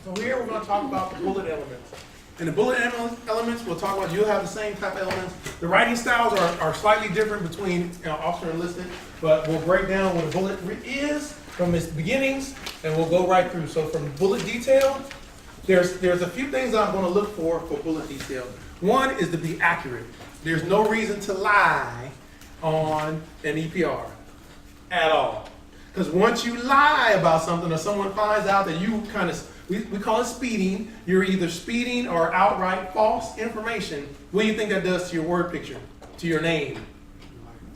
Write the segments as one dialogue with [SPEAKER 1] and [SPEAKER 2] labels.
[SPEAKER 1] So here we're going to talk about the bullet elements. And the bullet elements, we'll talk about, you'll have the same type of elements. The writing styles are slightly different between officer and enlisted, but we'll break down what a bullet is from its beginnings, and we'll go right through. So from bullet detail, there's a few things I'm going to look for bullet detail. One is to be accurate. There's no reason to lie on an EPR at all. Because once you lie about something or someone finds out that you kind of, we call it speeding, you're either speeding or outright false information, what do you think that does to your word picture, to your name?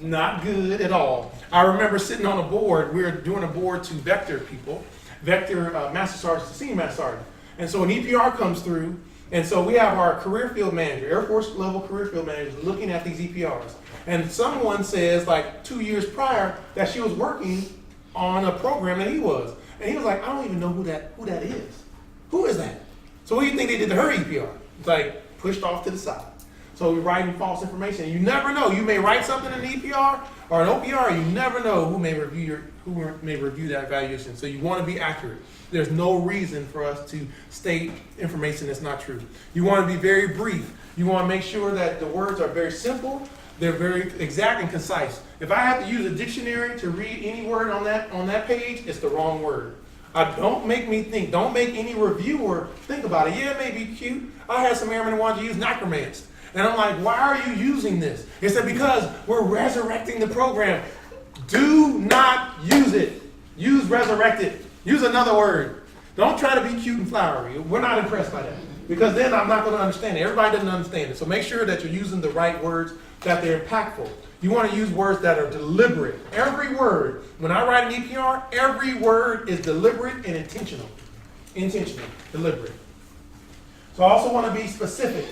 [SPEAKER 1] Not good at all. I remember sitting on a board, we were doing a board to vector people, vector master sergeant to senior master sergeant. And so an EPR comes through, and so we have our career field manager, Air Force level career field manager, looking at these EPRs. And someone says, like 2 years prior, that she was working on a program that he was. And he was like, I don't even know who that is. Who is that? So what do you think they did to her EPR? It's like pushed off to the side. So we're writing false information. You never know. You may write something in an EPR or an OPR, you never know who may review that evaluation. So you want to be accurate. There's no reason for us to state information that's not true. You want to be very brief. You want to make sure that the words are very simple, they're very exact and concise. If I have to use a dictionary to read any word on that page, it's the wrong word. Don't make me think. Don't make any reviewer think about it. Yeah, it may be cute. I had some airmen who wanted to use necromancy. And I'm like, why are you using this? It said, because we're resurrecting the program. Do not use it. Use resurrected. Use another word. Don't try to be cute and flowery. We're not impressed by that. Because then I'm not going to understand it. Everybody doesn't understand it. So make sure that you're using the right words, that they're impactful. You want to use words that are deliberate. Every word, when I write an EPR, every word is deliberate and intentional. Intentional, deliberate. So I also want to be specific.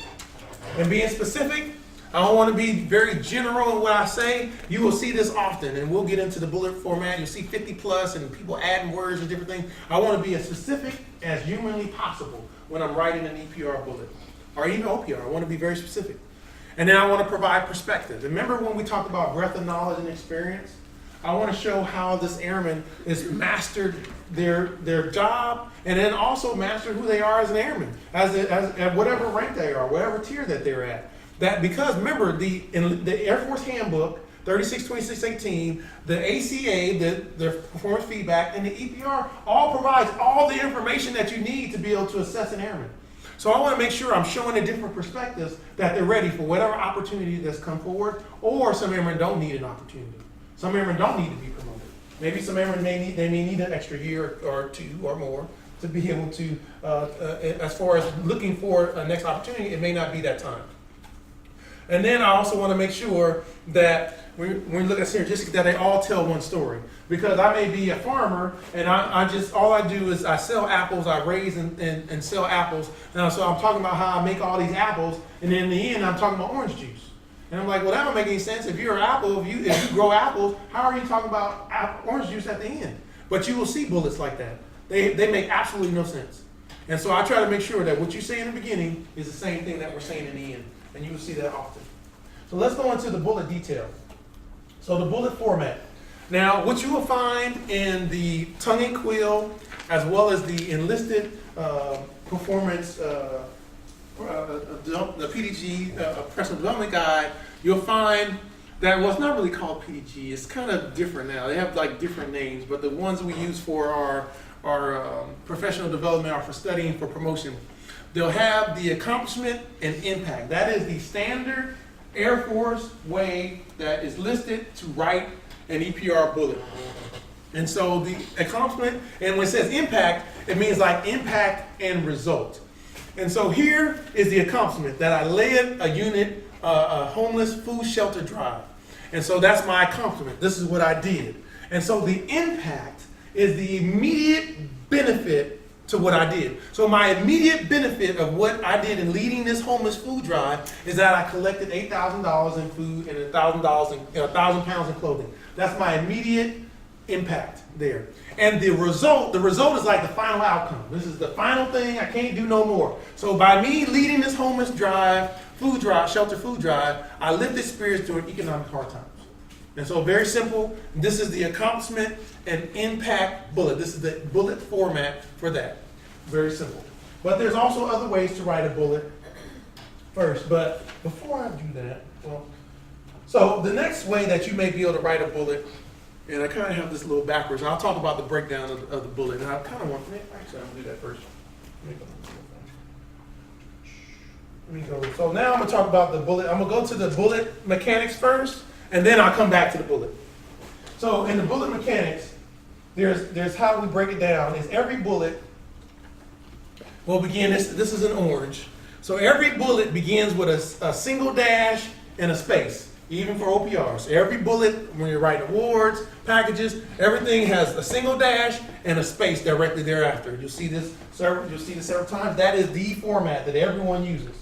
[SPEAKER 1] And being specific, I don't want to be very general in what I say. You will see this often, and we'll get into the bullet format. You'll see 50 plus and people adding words and different things. I want to be as specific as humanly possible when I'm writing an EPR bullet, or even OPR. I want to be very specific. And then I want to provide perspective. Remember when we talked about breadth of knowledge and experience? I want to show how this airman has mastered their job, and then also mastered who they are as an airman, at whatever rank they are, whatever tier that they're at. That because remember in the Air Force Handbook 362618, the ACA, the performance feedback, and the EPR all provides all the information that you need to be able to assess an airman. So I want to make sure I'm showing the different perspectives that they're ready for whatever opportunity that's come forward, or some airmen don't need an opportunity. Some airmen don't need to be promoted. Maybe some airmen may need an extra year or two or more to be able to, as far as looking for a next opportunity, it may not be that time. And then I also want to make sure that when we look at synergistic, that they all tell one story. Because I may be a farmer, and all I do is I sell apples, I raise and sell apples. And so I'm talking about how I make all these apples, and then in the end I'm talking about orange juice. And I'm like, well, that don't make any sense. If you're an apple, if you grow apples, how are you talking about orange juice at the end? But you will see bullets like that. They make absolutely no sense. And so I try to make sure that what you say in the beginning is the same thing that we're saying in the end. And you will see that often. So let's go into the bullet detail. So the bullet format. Now, what you will find in the tongue and quill, as well as the enlisted performance, the PDG, Professional Development Guide, you'll find that, well, it's not really called PDG. It's kind of different now. They have like different names, but the ones we use for our professional development are for studying for promotion. They'll have the accomplishment and impact. That is the standard Air Force way that is listed to write an EPR bullet. And so the accomplishment, and when it says impact, it means like impact and result. And so here is the accomplishment, that I led a unit, a homeless food shelter drive. And so that's my accomplishment. This is what I did. And so the impact is the immediate benefit to what I did. So my immediate benefit of what I did in leading this homeless food drive is that I collected $8,000 in food and $1,000 pounds in clothing. That's my immediate impact there. And the result is like the final outcome. This is the final thing. I can't do no more. So by me leading this homeless shelter food drive, I lifted spirits during economic hard times. And so very simple, this is the accomplishment and impact bullet. This is the bullet format for that. Very simple. But there's also other ways to write a bullet first. But before I do that, well, so the next way that you may be able to write a bullet, and I kind of have this little backwards. I'll talk about the breakdown of the bullet, and I kind of want, actually, I'm gonna do that first. Let me go. So now I'm gonna talk about the bullet. I'm gonna go to the bullet mechanics first, and then I'll come back to the bullet. So in the bullet mechanics, there's how we break it down. Is every bullet will begin. This is an orange. So every bullet begins with a single dash and a space. Even for OPRs, every bullet, when you're writing awards, packages, everything has a single dash and a space directly thereafter. You'll see this several times. That is the format that everyone uses.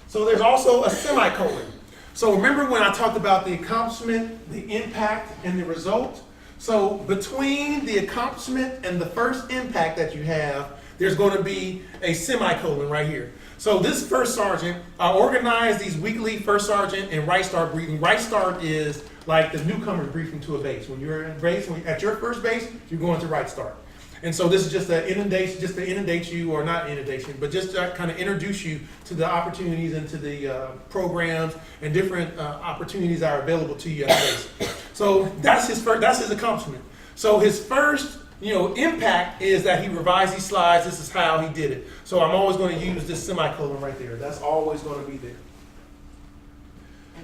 [SPEAKER 1] So there's also a semicolon. So remember when I talked about the accomplishment, the impact, and the result? So between the accomplishment and the first impact that you have, there's going to be a semicolon right here. So this first sergeant, I organize these weekly first sergeant and right start briefing. Right start is like the newcomer briefing to a base. When you're in base, at your first base, you're going to right start. And so this is just an inundation, just to inundate you, or not inundation, but just to kind of introduce you to the opportunities and to the programs and different opportunities that are available to you at base. So that's his accomplishment. So his first impact is that he revised these slides. This is how he did it. So I'm always going to use this semicolon right there. That's always going to be there.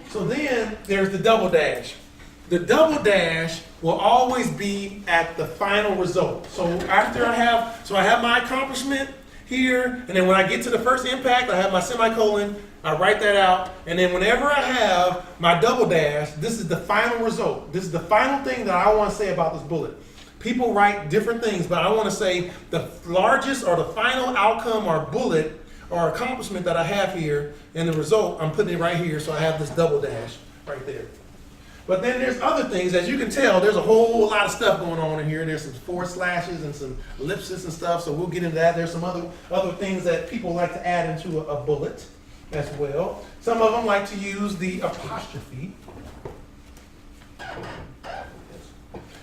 [SPEAKER 1] So then there's the double dash. The double dash will always be at the final result. So after I have my accomplishment here, and then when I get to the first impact, I have my semicolon, I write that out, and then whenever I have my double dash, this is the final result. This is the final thing that I want to say about this bullet. People write different things, but I want to say the largest or the final outcome or bullet or accomplishment that I have here, and the result, I'm putting it right here, so I have this double dash right there. But then there's other things. As you can tell, there's a whole lot of stuff going on in here. There's some forward slashes and some ellipses and stuff, so we'll get into that. There's some other things that people like to add into a bullet as well. Some of them like to use the apostrophe.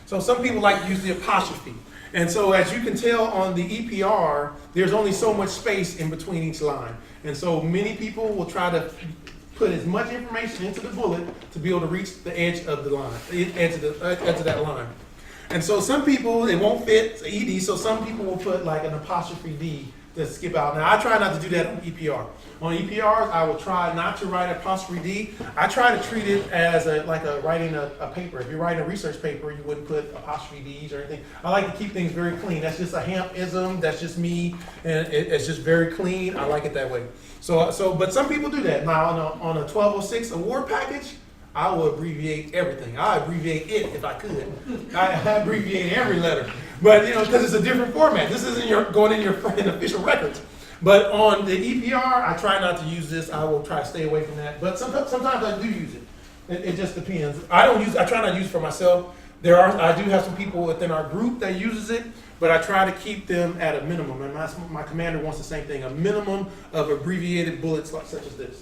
[SPEAKER 1] So some people like to use the apostrophe. And so as you can tell on the EPR, there's only so much space in between each line. And so many people will try to put as much information into the bullet to be able to reach the edge of the line, the edge of that line. And so some people, it won't fit ED, so some people will put like an apostrophe D to skip out. Now I try not to do that on EPR. On EPRs, I will try not to write apostrophe D. I try to treat it as writing a paper. If you're writing a research paper, you wouldn't put apostrophe Ds or anything. I like to keep things very clean. That's just a Hamp-ism. That's just me, and it's just very clean. I like it that way. But some people do that. Now on a 1206 award package, I will abbreviate everything. I abbreviate it if I could. I abbreviate every letter. But because it's a different format. This isn't going in your official records. But on the EPR, I try not to use this. I will try to stay away from that. But sometimes I do use it. It just depends. I try not to use it for myself. I do have some people within our group that uses it, but I try to keep them at a minimum. And my commander wants the same thing, a minimum of abbreviated bullets such as this.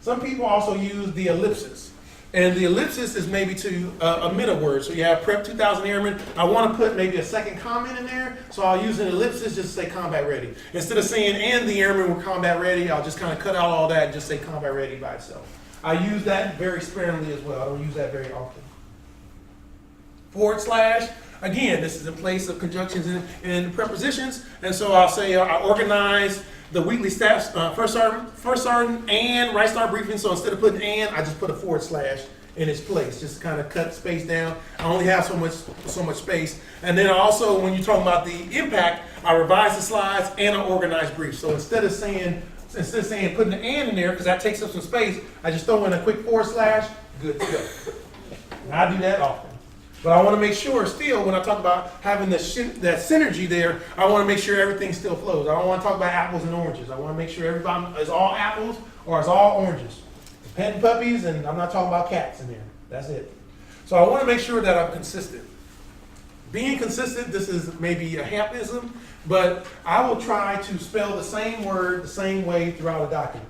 [SPEAKER 1] Some people also use the ellipsis. And the ellipsis is maybe to a meta word. So you have Prep 2000 Airmen. I want to put maybe a second comment in there. So I'll use an ellipsis just to say combat ready. Instead of saying and the airmen were combat ready, I'll just kind of cut out all that and just say combat ready by itself. I use that very sparingly as well. I don't use that very often. Forward slash. Again, this is in place of conjunctions and prepositions. And so I'll say I organize the weekly staff, first sergeant and right start briefing. So instead of putting and, I just put a forward slash in its place. Just kind of cut space down. I only have so much space. And then also, when you're talking about the impact, I revise the slides and I organize briefs. So instead of saying putting the and in there, because that takes up some space, I just throw in a quick forward slash, good to go. And I do that often. But I want to make sure still, when I talk about having that synergy there, I want to make sure everything still flows. I don't want to talk about apples and oranges. I want to make sure everybody is all apples or it's all oranges. Pet and puppies, and I'm not talking about cats in there. That's it. So I want to make sure that I'm consistent. Being consistent, this is maybe a Hamp-ism, but I will try to spell the same word the same way throughout a document.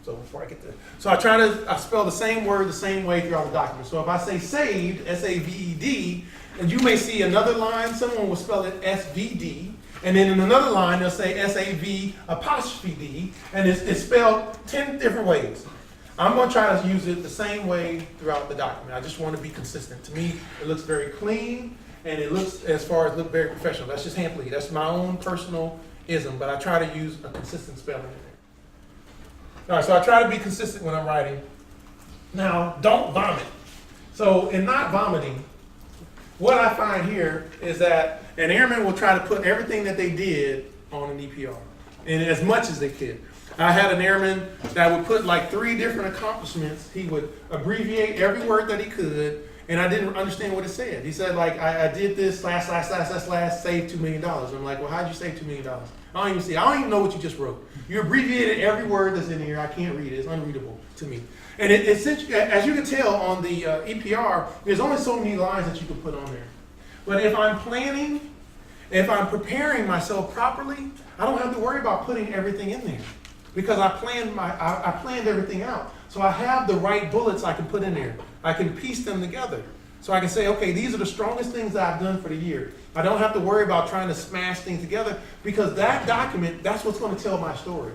[SPEAKER 1] So before I get there. So I spell the same word the same way throughout the document. So if I say saved, S-A-V-E-D, And you may see another line, someone will spell it SVD, and then in another line they'll say SAV apostrophe D, and it's spelled 10 different ways. I'm going to try to use it the same way throughout the document. I just want to be consistent. To me, it looks very clean, and it looks, as far as look very professional. That's just Hamp Lee. That's my own personal ism, but I try to use a consistent spelling in there. All right, so I try to be consistent when I'm writing. Now, don't vomit. So in not vomiting, what I find here is that an airman will try to put everything that they did on an EPR, and as much as they could. I had an airman that would put like 3 different accomplishments. He would abbreviate every word that he could, and I didn't understand what it said. He said, like, I did this, slash, saved $2 million. I'm like, well, how'd you save $2 million? I don't even see it. I don't even know what you just wrote. You abbreviated every word that's in here. I can't read it. It's unreadable to me. And it's as you can tell on the EPR, there's only so many lines that you can put on there. But if I'm planning, if I'm preparing myself properly, I don't have to worry about putting everything in there, because I planned everything out. So I have the right bullets I can put in there. I can piece them together. So I can say, okay, these are the strongest things that I've done for the year. I don't have to worry about trying to smash things together, because that document, that's what's going to tell my story.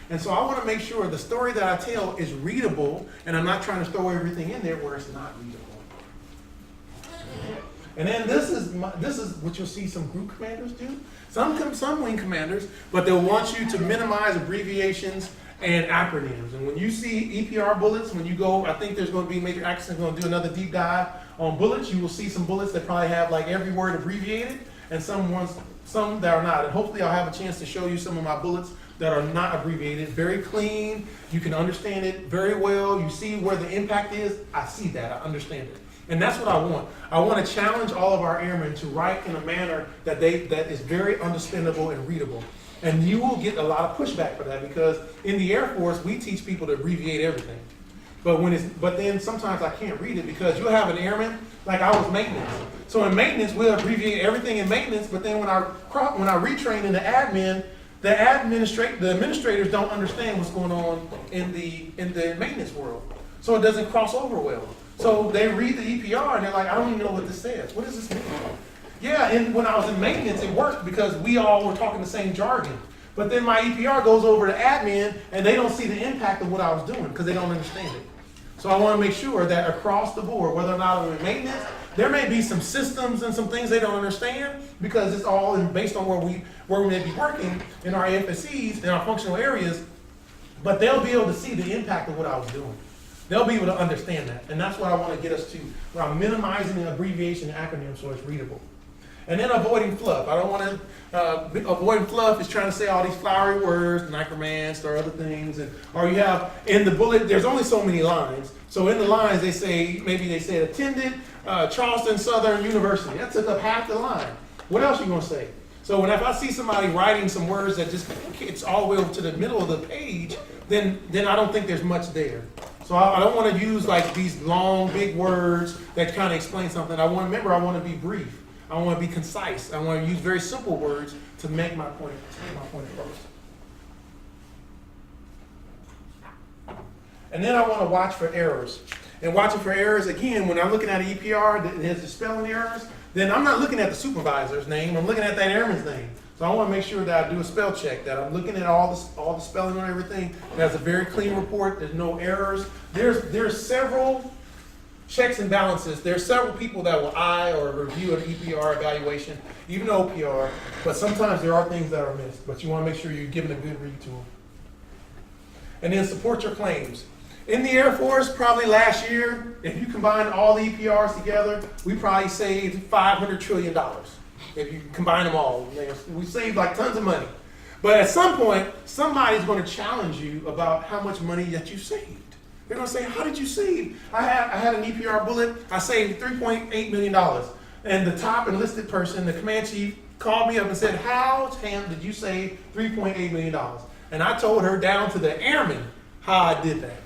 [SPEAKER 1] And so I want to make sure the story that I tell is readable, and I'm not trying to throw everything in there where it's not readable. And then this is what you'll see some group commanders do. Some wing commanders, but they'll want you to minimize abbreviations and acronyms. And when you see EPR bullets, when you go, I think there's going to be Major Atkinson going to do another deep dive on bullets. You will see some bullets that probably have like every word abbreviated, and some that are not. And hopefully I'll have a chance to show you some of my bullets that are not abbreviated. Very clean. You can understand it very well. You see where the impact is. I see that. I understand it. And that's what I want. I want to challenge all of our airmen to write in a manner that is very understandable and readable. And you will get a lot of pushback for that, because in the Air Force, we teach people to abbreviate everything. But then sometimes I can't read it, because you'll have an airman, like I was maintenance. So in maintenance, we'll abbreviate everything in maintenance, but then when I retrain in the admin, the administrators don't understand what's going on in the maintenance world. So it doesn't cross over well. So they read the EPR and they're like, I don't even know what this says. What does this mean? Yeah, and when I was in maintenance, it worked because we all were talking the same jargon. But then my EPR goes over to admin and they don't see the impact of what I was doing because they don't understand it. So I want to make sure that across the board, whether or not I'm in maintenance, there may be some systems and some things they don't understand, because it's all based on where we may be working in our AFSCs, in our functional areas, but they'll be able to see the impact of what I was doing. They'll be able to understand that. And that's what I want to get us to, where I'm minimizing the abbreviation and acronym so it's readable. And then avoiding fluff. I don't want to, avoiding fluff is trying to say all these flowery words, necromancer or other things. Or you have, in the bullet, there's only so many lines. So in the lines, maybe they said attended Charleston Southern University. That took up half the line. What else are you going to say? So if I see somebody writing some words that just gets all the way over to the middle of the page, then I don't think there's much there. So I don't want to use like these long, big words that kind of explain something. I want to be brief. I want to be concise. I want to use very simple words to make my point across. And then I want to watch for errors. And watching for errors, again, when I'm looking at an EPR that has the spelling errors, then I'm not looking at the supervisor's name. I'm looking at that airman's name. So I want to make sure that I do a spell check, that I'm looking at all the spelling on everything. That's a very clean report. There's no errors. There's several checks and balances. There's several people that will eye or review an EPR evaluation, even OPR, but sometimes there are things that are missed. But you want to make sure you're giving a good read to them. And then support your claims. In the Air Force, probably last year, if you combine all the EPRs together, we probably saved $500 trillion. If you combine them all, we saved like tons of money. But at some point, somebody's going to challenge you about how much money that you saved. They're going to say, how did you save? I had an EPR bullet. I saved $3.8 million. And the top enlisted person, the command chief, called me up and said, how, Hamp, did you save $3.8 million? And I told her down to the airman how I did that.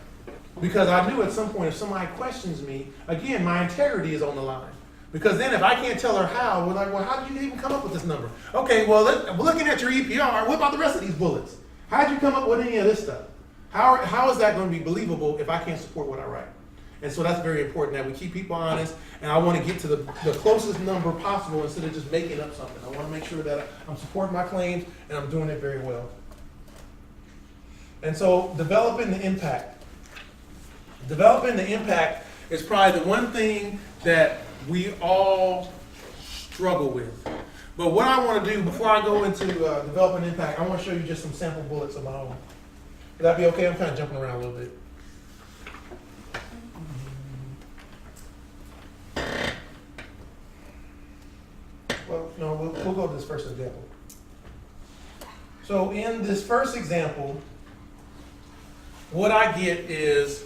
[SPEAKER 1] Because I knew at some point if somebody questions me, again, my integrity is on the line. Because then if I can't tell her how, we're like, well, how did you even come up with this number? Okay, well, looking at your EPR, what about the rest of these bullets? How did you come up with any of this stuff? How is that going to be believable if I can't support what I write? And so that's very important that we keep people honest, and I want to get to the closest number possible instead of just making up something. I want to make sure that I'm supporting my claims and I'm doing it very well. And so developing the impact. Developing the impact is probably the one thing that we all struggle with. But what I want to do before I go into developing impact, I want to show you just some sample bullets of my own. Would that be okay? I'm kind of jumping around a little bit. Well, no, we'll go to this first example. So in this first example, what I get is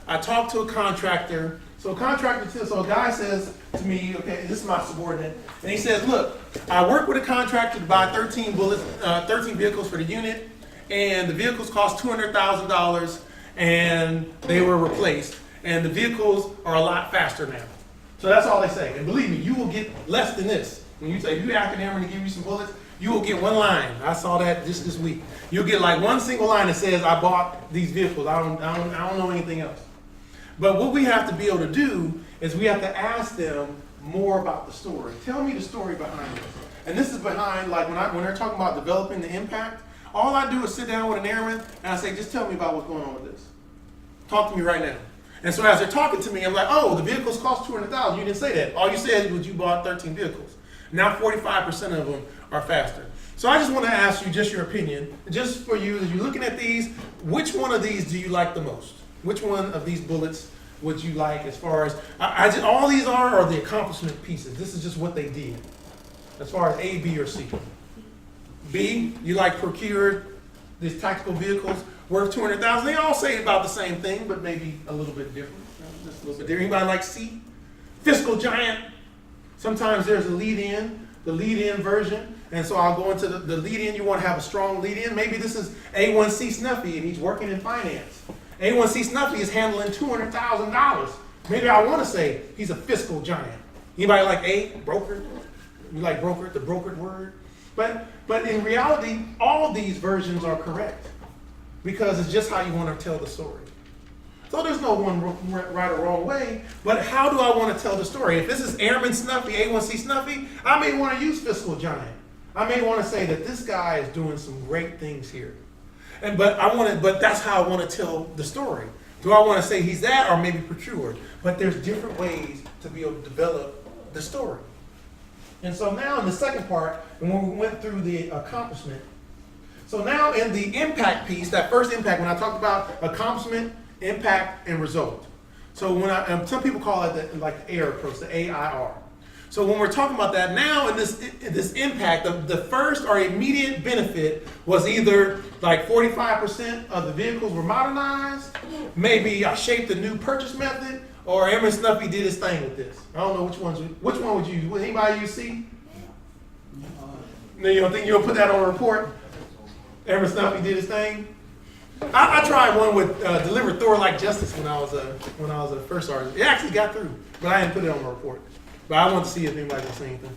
[SPEAKER 1] I talk to a contractor. So a guy says to me, okay, this is my subordinate, and he says, look, I work with a contractor to buy 13 vehicles for the unit, and the vehicles cost $200,000, and they were replaced, and the vehicles are a lot faster now. So that's all they say. And believe me, you will get less than this. When you say, if you ask an airman to give you some bullets, you will get one line. I saw that just this week. You'll get like one single line that says, I bought these vehicles. I don't know anything else. But what we have to be able to do is we have to ask them more about the story. Tell me the story behind this. And this is behind, like when they're talking about developing the impact, all I do is sit down with an airman and I say, just tell me about what's going on with this. Talk to me right now. And so as they're talking to me, I'm like, oh, the vehicles cost $200,000. You didn't say that. All you said was you bought 13 vehicles. Now 45% of them are faster. So I just want to ask you just your opinion, just for you, as you're looking at these, which one of these do you like the most? Which one of these bullets would you like as far as, all these are the accomplishment pieces. This is just what they did, as far as A, B, or C. B, you like procured these tactical vehicles worth $200,000. They all say about the same thing, but maybe a little bit different. Just a little bit different. Anybody like C? Fiscal giant. Sometimes there's a lead-in, the lead-in version. And so I'll go into the lead-in. You want to have a strong lead-in. Maybe this is A1C Snuffy, and he's working in finance. A1C Snuffy is handling $200,000. Maybe I want to say he's a fiscal giant. Anybody like A, broker? You like broker, the brokered word? But in reality, all these versions are correct because it's just how you want to tell the story. So there's no one right or wrong way, but how do I want to tell the story? If this is Airman Snuffy, A1C Snuffy, I may want to use fiscal giant. I may want to say that this guy is doing some great things here. But that's how I want to tell the story. Do I want to say he's that or maybe procured? But there's different ways to be able to develop the story. And so now in the second part, and when we went through the accomplishment, so now in the impact piece, that first impact, when I talked about accomplishment, impact, and result. So when some people call it like the AIR approach, the AIR. So when we're talking about that now in this impact, the first or immediate benefit was either like 45% of the vehicles were modernized, maybe I shaped a new purchase method, or Airman Snuffy did his thing with this. I don't know which one would you use. Would anybody use C? No, you don't think you'll put that on a report? Airman Snuffy did his thing? I tried one with delivered Thor like justice when I was a first sergeant. It actually got through, but I didn't put it on my report. But I want to see if anybody can say anything.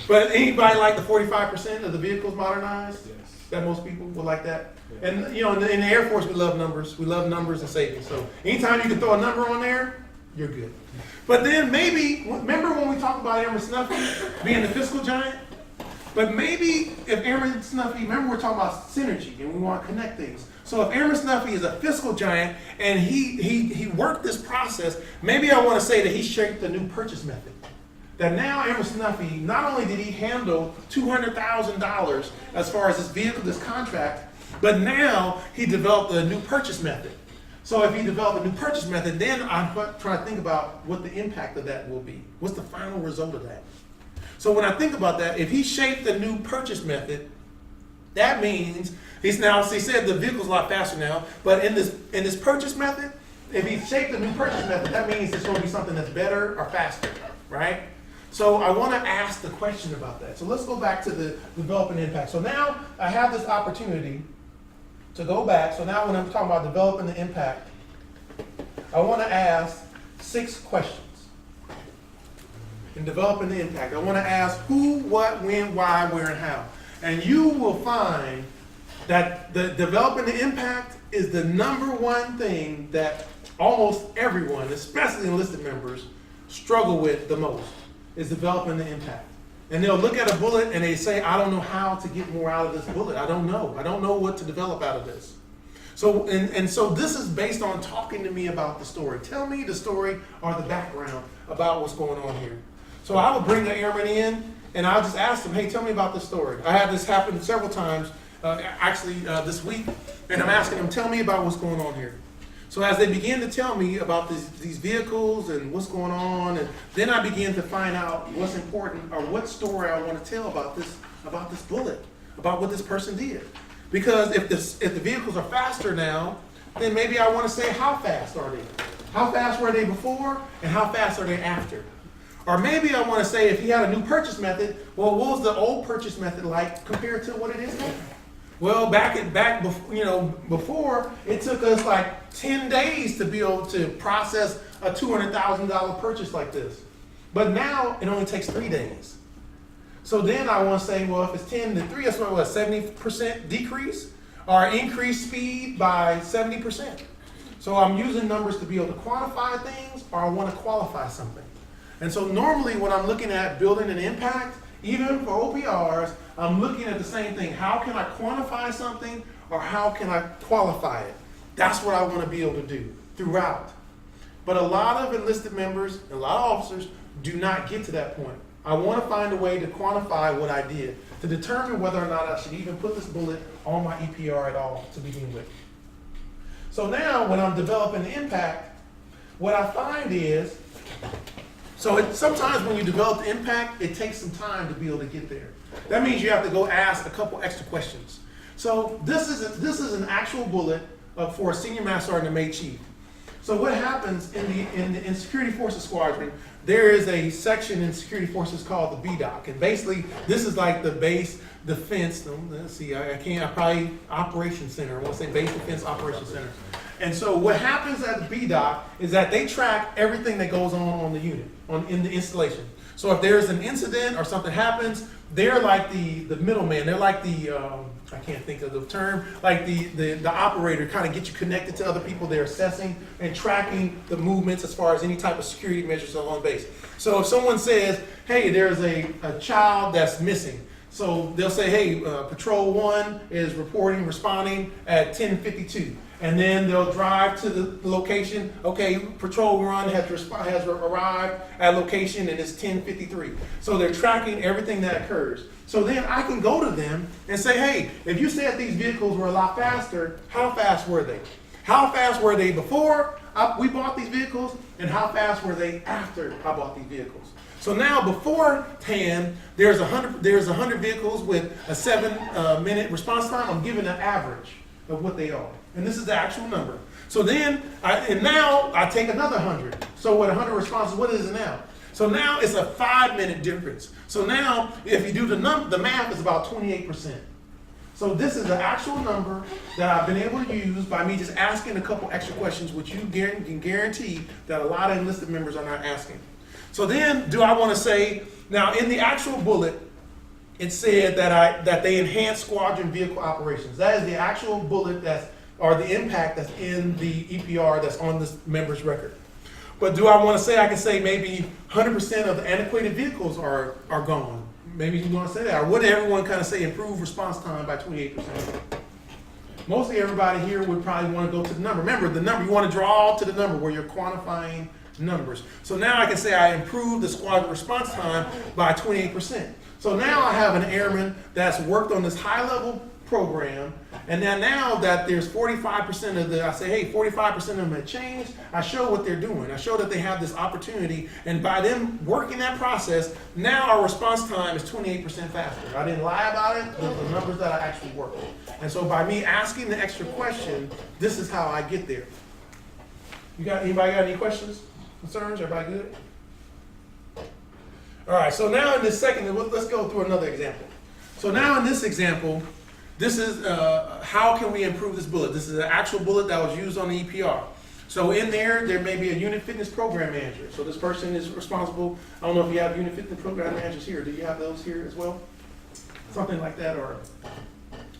[SPEAKER 1] But anybody like the 45% of the vehicles modernized? Yes. That most people would like that. Yeah. And you know, in the Air Force, we love numbers. We love numbers and savings. So anytime you can throw a number on there, you're good. But then maybe, remember when we talked about Airman Snuffy being the fiscal giant? But maybe if Airman Snuffy, remember we're talking about synergy and we want to connect things. So if Airman Snuffy is a fiscal giant and he worked this process, maybe I want to say that he shaped a new purchase method. That now Airman Snuffy, not only did he handle $200,000 as far as this vehicle, this contract, but now he developed a new purchase method. So if he developed a new purchase method, then I'm trying to think about what the impact of that will be. What's the final result of that? So when I think about that, if he shaped the new purchase method, that means he said the vehicle's a lot faster now, but in this purchase method, if he shaped the new purchase method, that means it's going to be something that's better or faster, right? So I want to ask the question about that. So let's go back to the developing impact. So now I have this opportunity to go back. So now when I'm talking about developing the impact, I want to ask 6 questions. In developing the impact, I want to ask who, what, when, why, where, and how. And you will find that the developing the impact is the #1 thing that almost everyone, especially enlisted members, struggle with the most is developing the impact. And they'll look at a bullet and they say, I don't know how to get more out of this bullet. I don't know. I don't know what to develop out of this. So, and so this is based on talking to me about the story. Tell me the story or the background about what's going on here. So I will bring the airman in and I'll just ask them, hey, tell me about the story. I had this happen several times, this week, and I'm asking them, tell me about what's going on here. So as they begin to tell me about these vehicles and what's going on, and then I begin to find out what's important or what story I want to tell about this bullet, about what this person did. Because if the vehicles are faster now, then maybe I want to say how fast are they? How fast were they before and how fast are they after? Or maybe I want to say if he had a new purchase method, well, what was the old purchase method like compared to what it is now? Well, before it took us like 10 days to be able to process a $200,000 purchase like this. But now it only takes 3 days. So then I want to say, well, if it's 10 to 3, that's what, 70% decrease or increase speed by 70%. So I'm using numbers to be able to quantify things or I want to qualify something. And so normally when I'm looking at building an impact, even for OPRs, I'm looking at the same thing. How can I quantify something or how can I qualify it? That's what I want to be able to do throughout. But a lot of enlisted members, a lot of officers do not get to that point. I want to find a way to quantify what I did, to determine whether or not I should even put this bullet on my EPR at all to begin with. So now when I'm developing the impact, what I find is, sometimes when you develop the impact, it takes some time to be able to get there. That means you have to go ask a couple extra questions. So this is an actual bullet for a senior master sergeant and May chief. So what happens in Security Forces Squadron, there is a section in Security Forces called the BDOC. And basically, this is like the base defense, let's see, probably Operations Center. I want to say Base Defense Operations Center. And so what happens at the BDOC is that they track everything that goes on the unit, in the installation. So if there's an incident or something happens, they're like the middleman. They're like I can't think of the term, like the operator, kind of get you connected to other people they're assessing and tracking the movements as far as any type of security measures on base. So if someone says, hey, there's a child that's missing, so they'll say, hey, Patrol 1 is responding at 10:52. And then they'll drive to the location. Okay, Patrol 1 has arrived at location and it's 10:53. So they're tracking everything that occurs. So then I can go to them and say, hey, if you said these vehicles were a lot faster, how fast were they? How fast were they before we bought these vehicles? And how fast were they after I bought these vehicles? So now beforehand, there's 100 vehicles with a 7-minute response time. I'm giving an average of what they are. And this is the actual number. So then, now I take another 100. So with 100 responses, what is it now? So now it's a 5-minute difference. So now, if you do the math, it's about 28%. So this is the actual number that I've been able to use by me just asking a couple extra questions, which you can guarantee that a lot of enlisted members are not asking. So then, do I want to say, now in the actual bullet, it said that they enhance squadron vehicle operations. That is the actual bullet or the impact that's in the EPR that's on this member's record. But do I want to say, I can say maybe 100% of the antiquated vehicles are gone. Maybe you want to say that. Or would everyone kind of say improve response time by 28%? Mostly everybody here would probably want to go to the number. Remember, the number, you want to draw to the number where you're quantifying numbers. So now I can say I improved the squadron response time by 28%. So now I have an airman that's worked on this high-level program, and then now that there's 45% of I say, hey, 45% of them have changed, I show what they're doing. I show that they have this opportunity, and by them working that process, now our response time is 28% faster. I didn't lie about it, the numbers that I actually worked. And so by me asking the extra question, this is how I get there. Anybody got any questions, concerns? Everybody good? All right, so now in this second, let's go through another example. So now in this example, this is how can we improve this bullet? This is an actual bullet that was used on the EPR. So in there may be a unit fitness program manager. So this person is responsible. I don't know if you have unit fitness program managers here. Do you have those here as well? Something like that.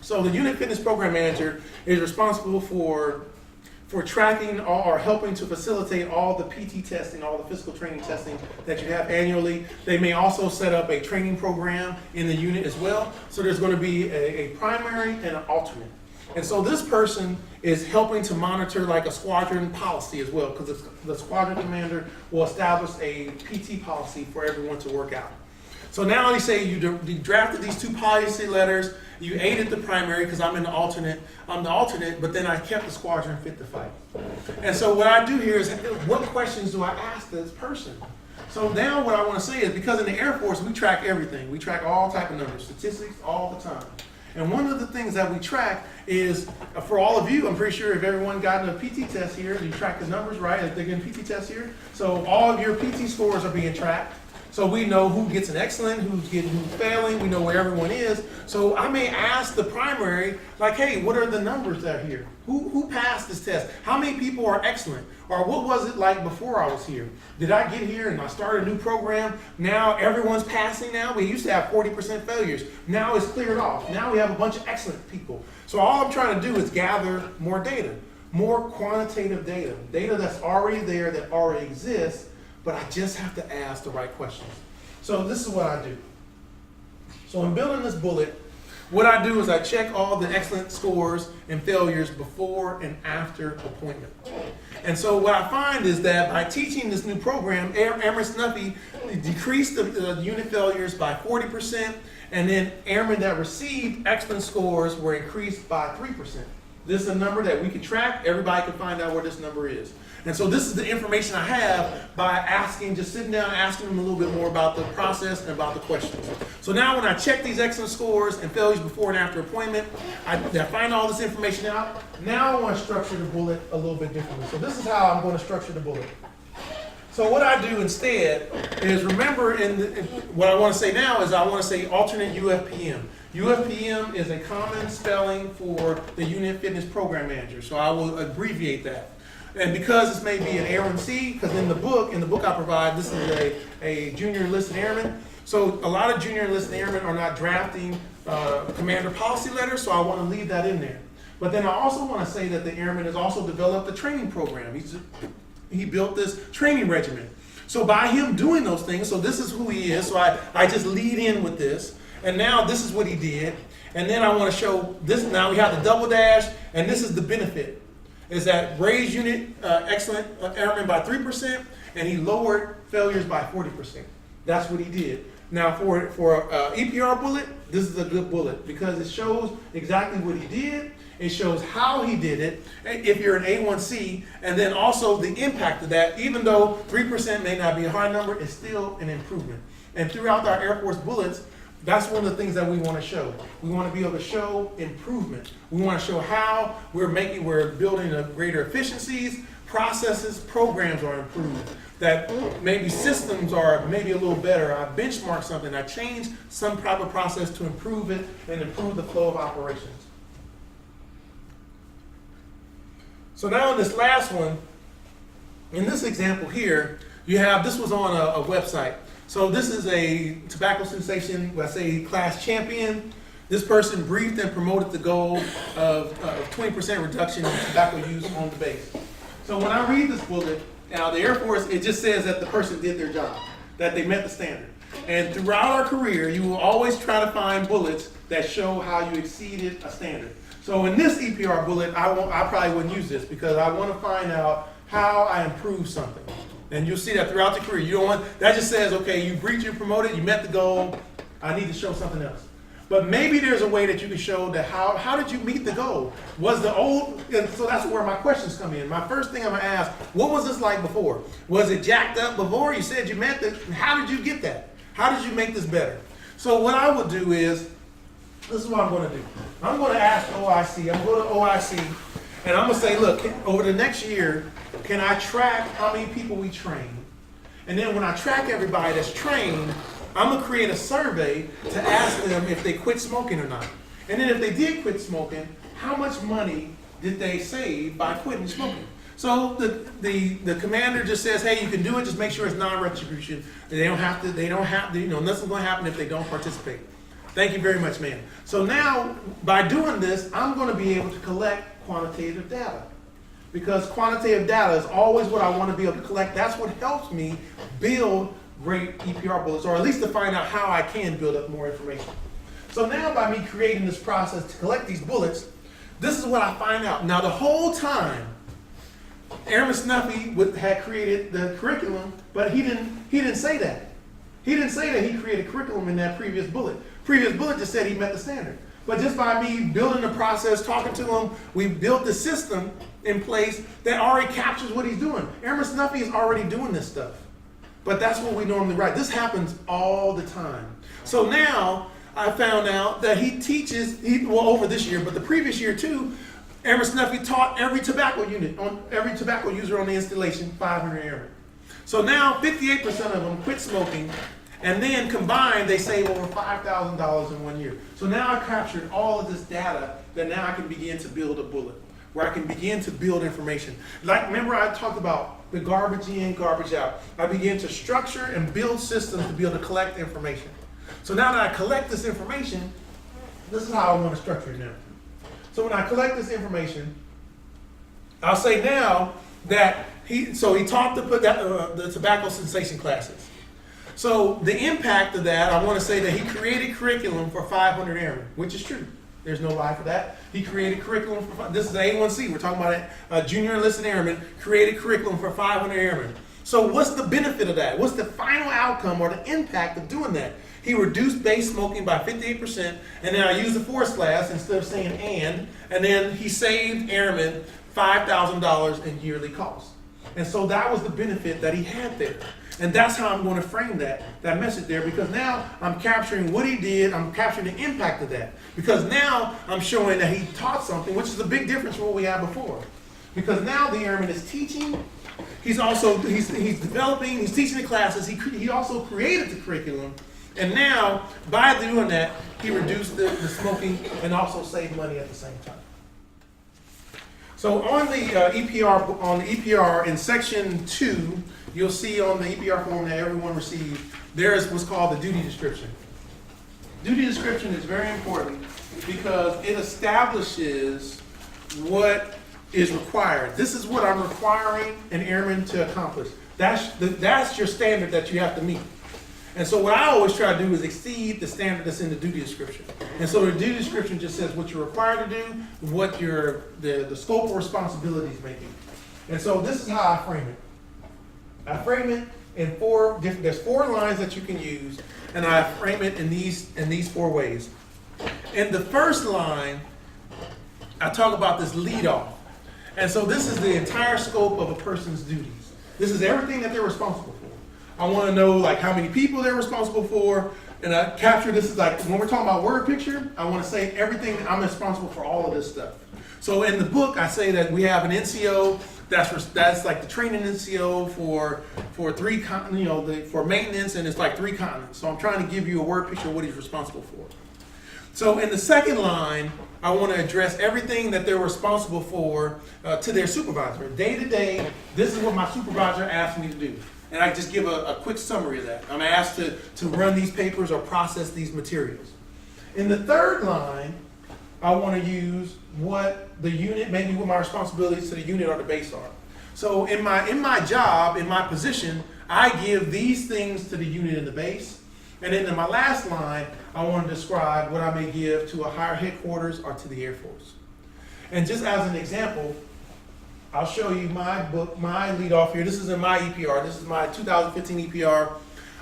[SPEAKER 1] So the unit fitness program manager is responsible for for tracking or helping to facilitate all the PT testing, all the physical training testing that you have annually. They may also set up a training program in the unit as well. So there's going to be a primary and an alternate. And so this person is helping to monitor like a squadron policy as well, because the squadron commander will establish a PT policy for everyone to work out. So now they say you drafted these 2 policy letters, you aided the primary because I'm the alternate, but then I kept the squadron fit to fight. And so what I do here is, what questions do I ask this person? So now what I want to say is, because in the Air Force, we track everything. We track all type of numbers, statistics all the time. And one of the things that we track is, for all of you, I'm pretty sure if everyone got a PT test here, you track the numbers, right? If they're getting PT tests here. So all of your PT scores are being tracked. So we know who gets an excellent, who's failing, we know where everyone is. So I may ask the primary, like, hey, what are the numbers that are here? Who passed this test? How many people are excellent? Or what was it like before I was here? Did I get here and I started a new program? Now everyone's passing now? We used to have 40% failures. Now it's cleared off. Now we have a bunch of excellent people. So all I'm trying to do is gather more data, more quantitative data that's already there, that already exists, but I just have to ask the right questions. So this is what I do. So in building this bullet, what I do is I check all the excellent scores and failures before and after appointment. And so what I find is that by teaching this new program, Airman Snuffy decreased the unit failures by 40%, and then airmen that received excellent scores were increased by 3%. This is a number that we can track. Everybody can find out where this number is. And so this is the information I have by just sitting down and asking them a little bit more about the process and about the questions. So now when I check these excellent scores and failures before and after appointment, I find all this information out. Now I want to structure the bullet a little bit differently. So this is how I'm going to structure the bullet. So what I do instead is, remember, what I want to say now is I want to say alternate UFPM. UFPM is a common spelling for the Unit Fitness Program Manager, so I will abbreviate that. And because this may be an A1C, because in the book I provide, this is a junior enlisted airman. So a lot of junior enlisted airmen are not drafting commander policy letters, so I want to leave that in there. But then I also want to say that the airman has also developed a training program. He built this training regimen. So by him doing those things, so this is who he is, so I just lead in with this. And now this is what he did. And then I want to show this. Now we have the double dash, and this is the benefit. Is that raised unit excellent airmen by 3%, and he lowered failures by 40%. That's what he did. Now for EPR bullet, this is a good bullet because it shows exactly what he did. It shows how he did it, if you're an A1C, and then also the impact of that. Even though 3% may not be a high number, it's still an improvement. And throughout our Air Force bullets, that's one of the things that we want to show. We want to be able to show improvement. We want to show how we're building greater efficiencies, processes, programs are improved. That maybe systems are maybe a little better. I benchmark something. I change some proper process to improve it and improve the flow of operations. So now in this last one, in this example here, this was on a website. So this is a tobacco cessation, let's say class champion. This person briefed and promoted the goal of 20% reduction in tobacco use on the base. So when I read this bullet, now the Air Force, it just says that the person did their job, that they met the standard. And throughout our career, you will always try to find bullets that show how you exceeded a standard. So in this EPR bullet, I probably wouldn't use this because I want to find out how I improved something. And you'll see that throughout the career. You don't want, that just says, okay, you briefed, you promoted, you met the goal, I need to show something else. But maybe there's a way that you can show that how did you meet the goal? Was the old, and so that's where my questions come in. My first thing I'm gonna ask, what was this like before? Was it jacked up before? You said you met the, how did you get that? How did you make this better? So what I would do is, this is what I'm gonna do. I'm gonna ask OIC, I'm going to OIC, and I'm gonna say, look, over the next year, can I track how many people we train? And then when I track everybody that's trained, I'm gonna create a survey to ask them if they quit smoking or not. And then if they did quit smoking, how much money did they save by quitting smoking? So the commander just says, hey, you can do it, just make sure it's non-retribution. They don't have to, nothing's gonna happen if they don't participate. Thank you very much, ma'am. So now, by doing this, I'm gonna be able to collect quantitative data. because quantitative data is always what I want to be able to collect. That's what helps me build great EPR bullets, or at least to find out how I can build up more information. So now by me creating this process to collect these bullets, this is what I find out. Now the whole time, Airman Snuffy had created the curriculum, but he didn't say that. He didn't say that he created curriculum in that previous bullet. Previous bullet just said he met the standard. But just by me building the process, talking to him, we built the system in place that already captures what he's doing. Airman Snuffy is already doing this stuff. But that's what we normally write. This happens all the time. So now I found out that he teaches, well, over this year, but the previous year too, Airman Snuffy taught every tobacco user on the installation 500 airmen. So now 58% of them quit smoking, and then combined they save over $5,000 in 1 year. So now I captured all of this data that now I can begin to build a bullet, where I can begin to build information. Like, remember I talked about the garbage in, garbage out. I began to structure and build systems to be able to collect information. So now that I collect this information, this is how I want to structure it now. So when I collect this information, I'll say now that he taught the tobacco cessation classes. So the impact of that, I want to say that he created curriculum for 500 airmen, which is true. There's no lie for that. He created curriculum for, this is A1C, we're talking about a junior enlisted airman, created curriculum for 500 airmen. So what's the benefit of that? What's the final outcome or the impact of doing that? He reduced base smoking by 58%, and then I used the force class instead of saying and then he saved airmen $5,000 in yearly costs. And so that was the benefit that he had there. And that's how I'm going to frame that message there, because now I'm capturing what he did, I'm capturing the impact of that. Because now I'm showing that he taught something, which is a big difference from what we had before. Because now the airman is teaching, he's developing, he's teaching the classes, he also created the curriculum, and now by doing that, he reduced the smoking and also saved money at the same time. So on the EPR in section 2, you'll see on the EPR form that everyone received, there is what's called the duty description. Duty description is very important because it establishes what is required. This is what I'm requiring an airman to accomplish. That's your standard that you have to meet. And so what I always try to do is exceed the standard that's in the duty description. And so the duty description just says what you're required to do, what the scope of responsibilities may be. And so this is how I frame it. I frame it in there's 4 lines that you can use, and I frame it in these 4 ways. In the first line, I talk about this lead off. And so this is the entire scope of a person's duties. This is everything that they're responsible for. I want to know like how many people they're responsible for, and I capture this is like when we're talking about word picture, I want to say everything, I'm responsible for all of this stuff. So in the book, I say that we have an NCO that's like the training NCO for for maintenance, and it's like 3 continents. So I'm trying to give you a word picture of what he's responsible for. So in the second line, I want to address everything that they're responsible for to their supervisor. Day to day, this is what my supervisor asked me to do. And I just give a quick summary of that. I'm asked to run these papers or process these materials. In the third line, I want to use what the unit, maybe what my responsibilities to the unit or the base are. So in my job, in my position, I give these things to the unit and the base. And then in my last line, I want to describe what I may give to a higher headquarters or to the Air Force. And just as an example, I'll show you my book, my lead off here. This is in my EPR. This is my 2015 EPR.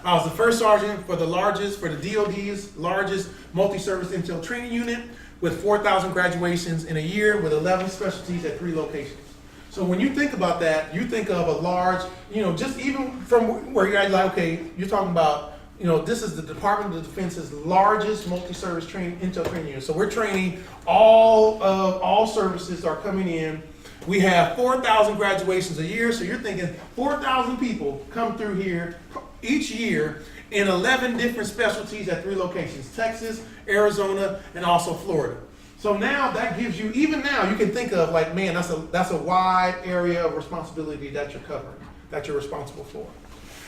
[SPEAKER 1] I was the first sergeant for the DOD's largest multi-service intel training unit with 4,000 graduations in a year with 11 specialties at 3 locations. So when you think about that, you think of a large, just even from where you're like, okay, you're talking about, this is the Department of Defense's largest multi-service intel training unit. So we're training all services are coming in. We have 4,000 graduations a year, so you're thinking 4,000 people come through here each year in 11 different specialties at 3 locations, Texas, Arizona, and also Florida. So now that gives you, even now you can think of like, man, that's a wide area of responsibility that you're covering, that you're responsible for.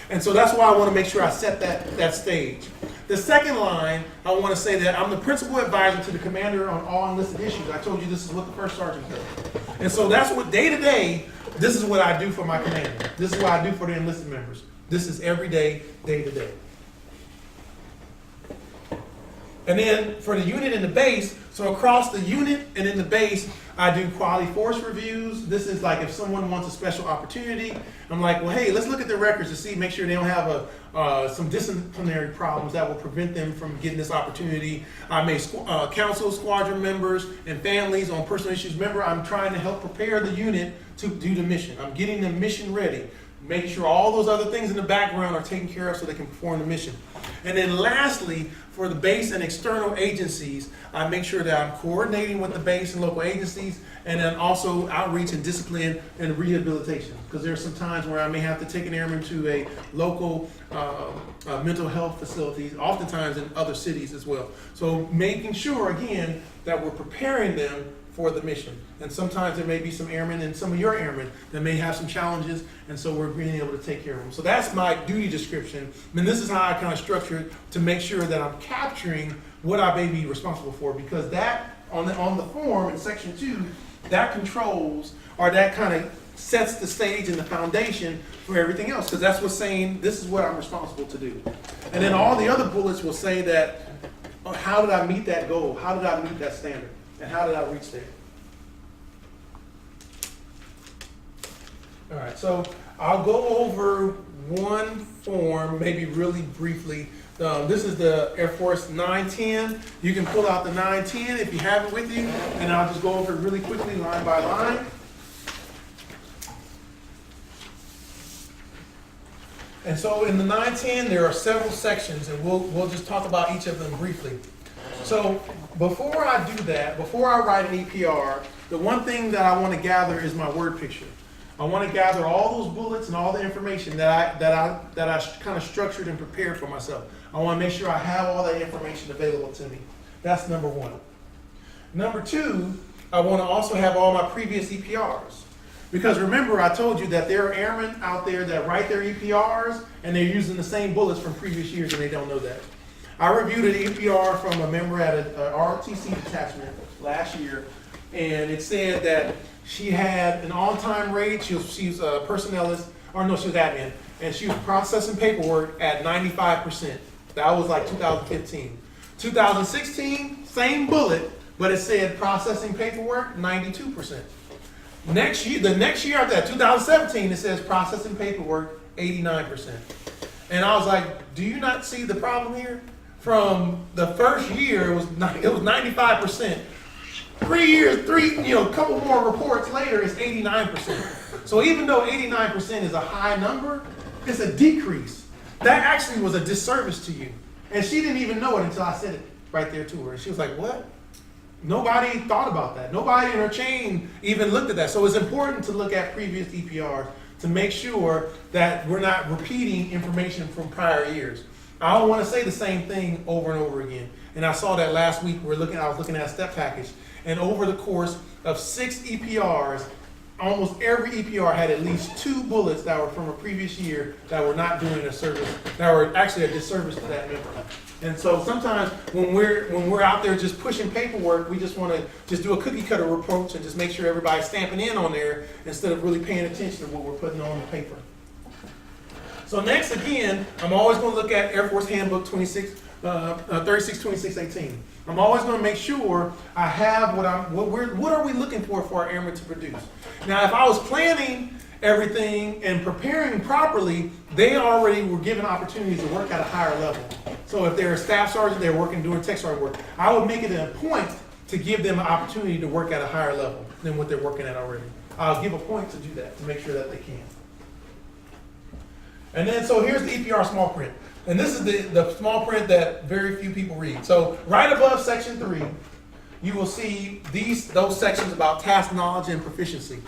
[SPEAKER 1] And so that's why I want to make sure I set that stage. The second line, I want to say that I'm the principal advisor to the commander on all enlisted issues. I told you this is what the first sergeant does. And so that's what day to day, this is what I do for my commander. This is what I do for the enlisted members. This is every day, day to day. And then for the unit and the base, so across the unit and in the base, I do quality force reviews. This is like if someone wants a special opportunity, I'm like, well, hey, let's look at their records to see, make sure they don't have some disciplinary problems that will prevent them from getting this opportunity. I may counsel squadron members and families on personal issues. Remember, I'm trying to help prepare the unit to do the mission. I'm getting them mission ready, making sure all those other things in the background are taken care of so they can perform the mission. And then lastly, for the base and external agencies, I make sure that I'm coordinating with the base and local agencies, and then also outreach and discipline and rehabilitation. Because there's some times where I may have to take an airman to a local mental health facility, oftentimes in other cities as well. So making sure, again, that we're preparing them for the mission. And sometimes there may be some airmen and some of your airmen that may have some challenges, and so we're being able to take care of them. So that's my duty description. And this is how I kind of structure it to make sure that I'm capturing what I may be responsible for, because that on the form in section 2, that controls, or that kind of sets the stage and the foundation for everything else, because that's what's saying this is what I'm responsible to do. And then all the other bullets will say that, how did I meet that goal? How did I meet that standard? And how did I reach there? All right, so I'll go over one form, maybe really briefly. This is the Air Force 910. You can pull out the 910 if you have it with you, and I'll just go over it really quickly, line by line. And so in the 910, there are several sections, and we'll just talk about each of them briefly. So before I do that, before I write an EPR, the one thing that I want to gather is my word picture. I want to gather all those bullets and all the information that I kind of structured and prepared for myself. I want to make sure I have all that information available to me. That's number one. Number two, I want to also have all my previous EPRs. Because remember, I told you that there are airmen out there that write their EPRs and they're using the same bullets from previous years and they don't know that. I reviewed an EPR from a member at a ROTC detachment last year, and it said that she had an on-time rate. She was a personnelist, or no, she was admin, and she was processing paperwork at 95%. That was like 2015. 2016, same bullet, but it said processing paperwork 92%. Next year, the next year after that, 2017, it says processing paperwork 89%. And I was like, do you not see the problem here? From the first year, it was 95%. 3 years, a couple more reports later, it's 89%. So even though 89% is a high number, it's a decrease. That actually was a disservice to you. And she didn't even know it until I said it right there to her. And she was like, what? Nobody thought about that. Nobody in her chain even looked at that. So it's important to look at previous EPRs to make sure that we're not repeating information from prior years. I don't want to say the same thing over and over again. And I saw that last week. I was looking at a step package, and over the course of 6 EPRs, almost every EPR had at least 2 bullets that were from a previous year that were not doing a service, that were actually a disservice to that member. And so sometimes when we're out there just pushing paperwork, we just want to just do a cookie cutter approach and just make sure everybody's stamping in on there instead of really paying attention to what we're putting on the paper. So next, again, I'm always going to look at Air Force Handbook 36-26-18. I'm always going to make sure I have what are we looking for our airmen to produce. Now, if I was planning everything and preparing properly, they already were given opportunities to work at a higher level. So if they're a staff sergeant, they're working doing tech sergeant work, I would make it a point to give them an opportunity to work at a higher level than what they're working at already. I'll give a point to do that, to make sure that they can. And then, so here's the EPR small print. And this is the small print that very few people read. So right above section 3, you will see those sections about task knowledge and proficiency.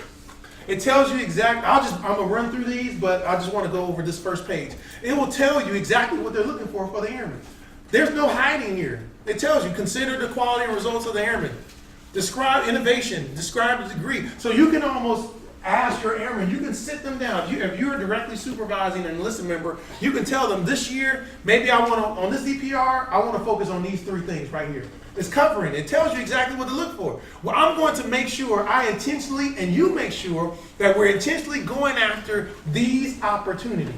[SPEAKER 1] It tells you exactly, I'm gonna run through these, but I just want to go over this first page. It will tell you exactly what they're looking for the airmen. There's no hiding here. It tells you, consider the quality and results of the airmen. Describe innovation, describe the degree. So you can almost as your airman, you can sit them down. If you're directly supervising an enlisted member, you can tell them this year, maybe I want to, on this EPR, I want to focus on these 3 things right here. It's covering. It tells you exactly what to look for. Well, I'm going to make sure I intentionally, and you make sure that we're intentionally going after these opportunities.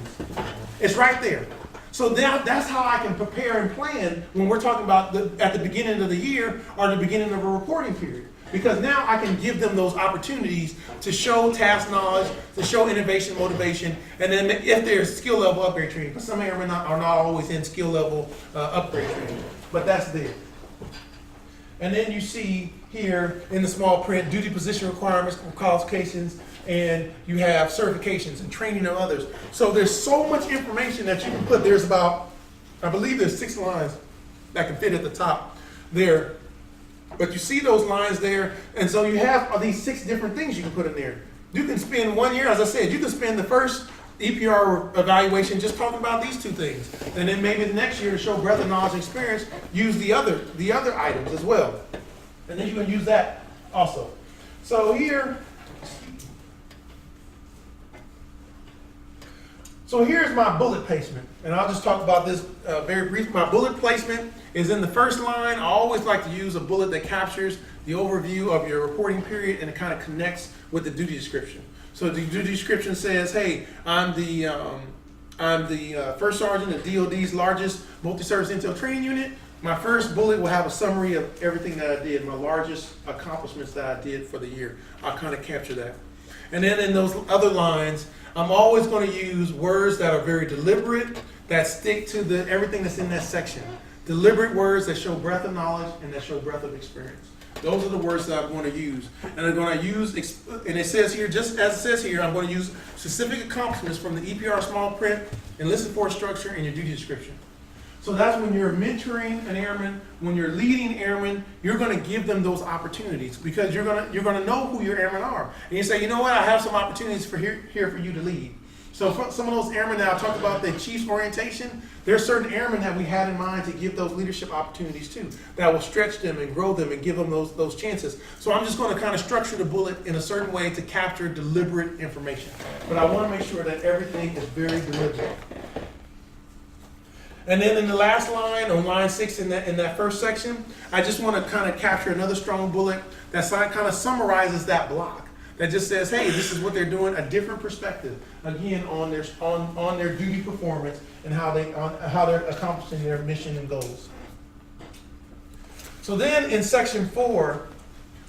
[SPEAKER 1] It's right there. So that's how I can prepare and plan when we're talking about at the beginning of the year or the beginning of a reporting period. Because now I can give them those opportunities to show task knowledge, to show innovation, motivation, and then if there's skill level upgrade training, because some airmen are not always in skill level upgrade training, but that's there. And then you see here in the small print, duty position requirements, qualifications, and you have certifications and training of others. So there's so much information that you can put. There's about, I believe there's 6 lines that can fit at the top there. But you see those lines there, and so you have these 6 different things you can put in there. You can spend 1 year, as I said, you can spend the first EPR evaluation just talking about these 2 things. And then maybe the next year to show breadth of knowledge and experience, use the other items as well. And then you can use that also. So here, here's my bullet placement. And I'll just talk about this very briefly. My bullet placement is in the first line. I always like to use a bullet that captures the overview of your reporting period and it kind of connects with the duty description. So the duty description says, hey, I'm the first sergeant of DOD's largest multi-service intel training unit. My first bullet will have a summary of everything that I did, my largest accomplishments that I did for the year. I'll kind of capture that. And then in those other lines, I'm always going to use words that are very deliberate, that stick to everything that's in that section. Deliberate words that show breadth of knowledge and that show breadth of experience. Those are the words that I'm going to use. And I'm going to use, and it says here, just as it says here, I'm going to use specific accomplishments from the EPR small print, enlisted force structure, and your duty description. So that's when you're mentoring an airman, when you're leading airmen, you're going to give them those opportunities because you're going to know who your airmen are. And you say, you know what, I have some opportunities here for you to lead. So for some of those airmen that I talked about, the chief's orientation, there's certain airmen that we had in mind to give those leadership opportunities to, that will stretch them and grow them and give them those chances. So I'm just going to kind of structure the bullet in a certain way to capture deliberate information. But I want to make sure that everything is very deliberate. And then in the last line, on line 6 in that first section, I just want to kind of capture another strong bullet that kind of summarizes that block. That just says, hey, this is what they're doing, a different perspective, again, on their duty performance and how they're accomplishing their mission and goals. So then in section 4,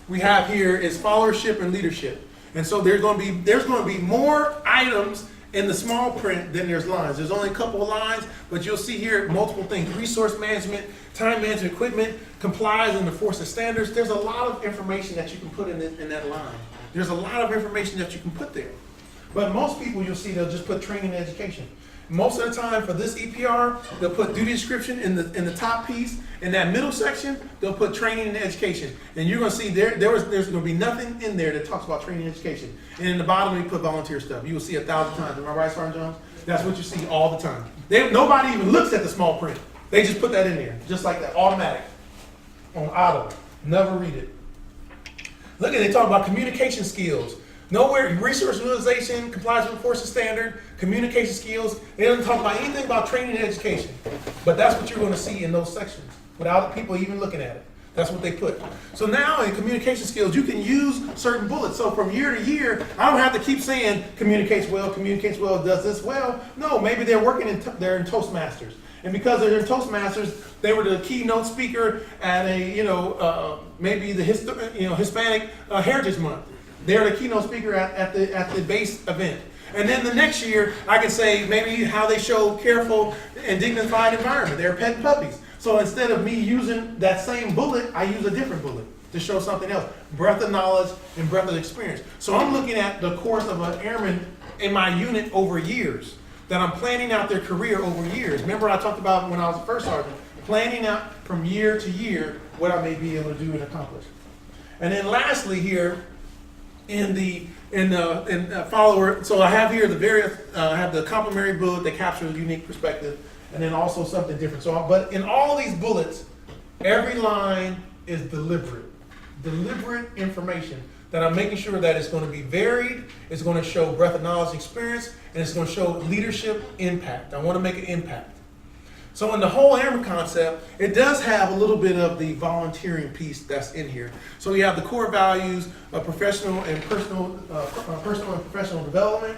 [SPEAKER 1] we have here is followership and leadership. And so there's going to be more items in the small print than there's lines. There's only a couple of lines, but you'll see here multiple things. Resource management, time management equipment, complies and enforces standards. There's a lot of information that you can put in that line. There's a lot of information that you can put there. But most people you'll see, they'll just put training and education. Most of the time for this EPR, they'll put duty description in the top piece. In that middle section, they'll put training and education. And you're going to see there's going to be nothing in there that talks about training and education. And in the bottom, they put volunteer stuff. You will see 1,000 times. Am I right, Sergeant Jones? That's what you see all the time. Nobody even looks at the small print. They just put that in there, just like that, automatic, on auto. Never read it. Look at, they talk about communication skills. Nowhere, resource utilization, compliance with forces standard, communication skills. They don't talk about anything about training and education. But that's what you're going to see in those sections without people even looking at it. That's what they put. So now in communication skills, you can use certain bullets. So from year to year, I don't have to keep saying communicates well, does this well. No, maybe they're working they're in Toastmasters. And because they're in Toastmasters, they were the keynote speaker at maybe the Hispanic Heritage Month. They're the keynote speaker at the base event. And then the next year, I can say maybe how they show careful and dignified environment. They're petting puppies. So instead of me using that same bullet, I use a different bullet to show something else. Breadth of knowledge and breadth of experience. So I'm looking at the course of an airman in my unit over years, that I'm planning out their career over years. Remember I talked about when I was a first sergeant, planning out from year to year what I may be able to do and accomplish. And then lastly here, in follower, so I have here I have the complementary bullet that captures a unique perspective, and then also something different. But in all these bullets, every line is deliberate information that I'm making sure that it's going to be varied, it's going to show breadth of knowledge experience, and it's going to show leadership impact. I want to make an impact. So in the whole Airman concept, it does have a little bit of the volunteering piece that's in here. So we have the core values of professional and personal and professional development,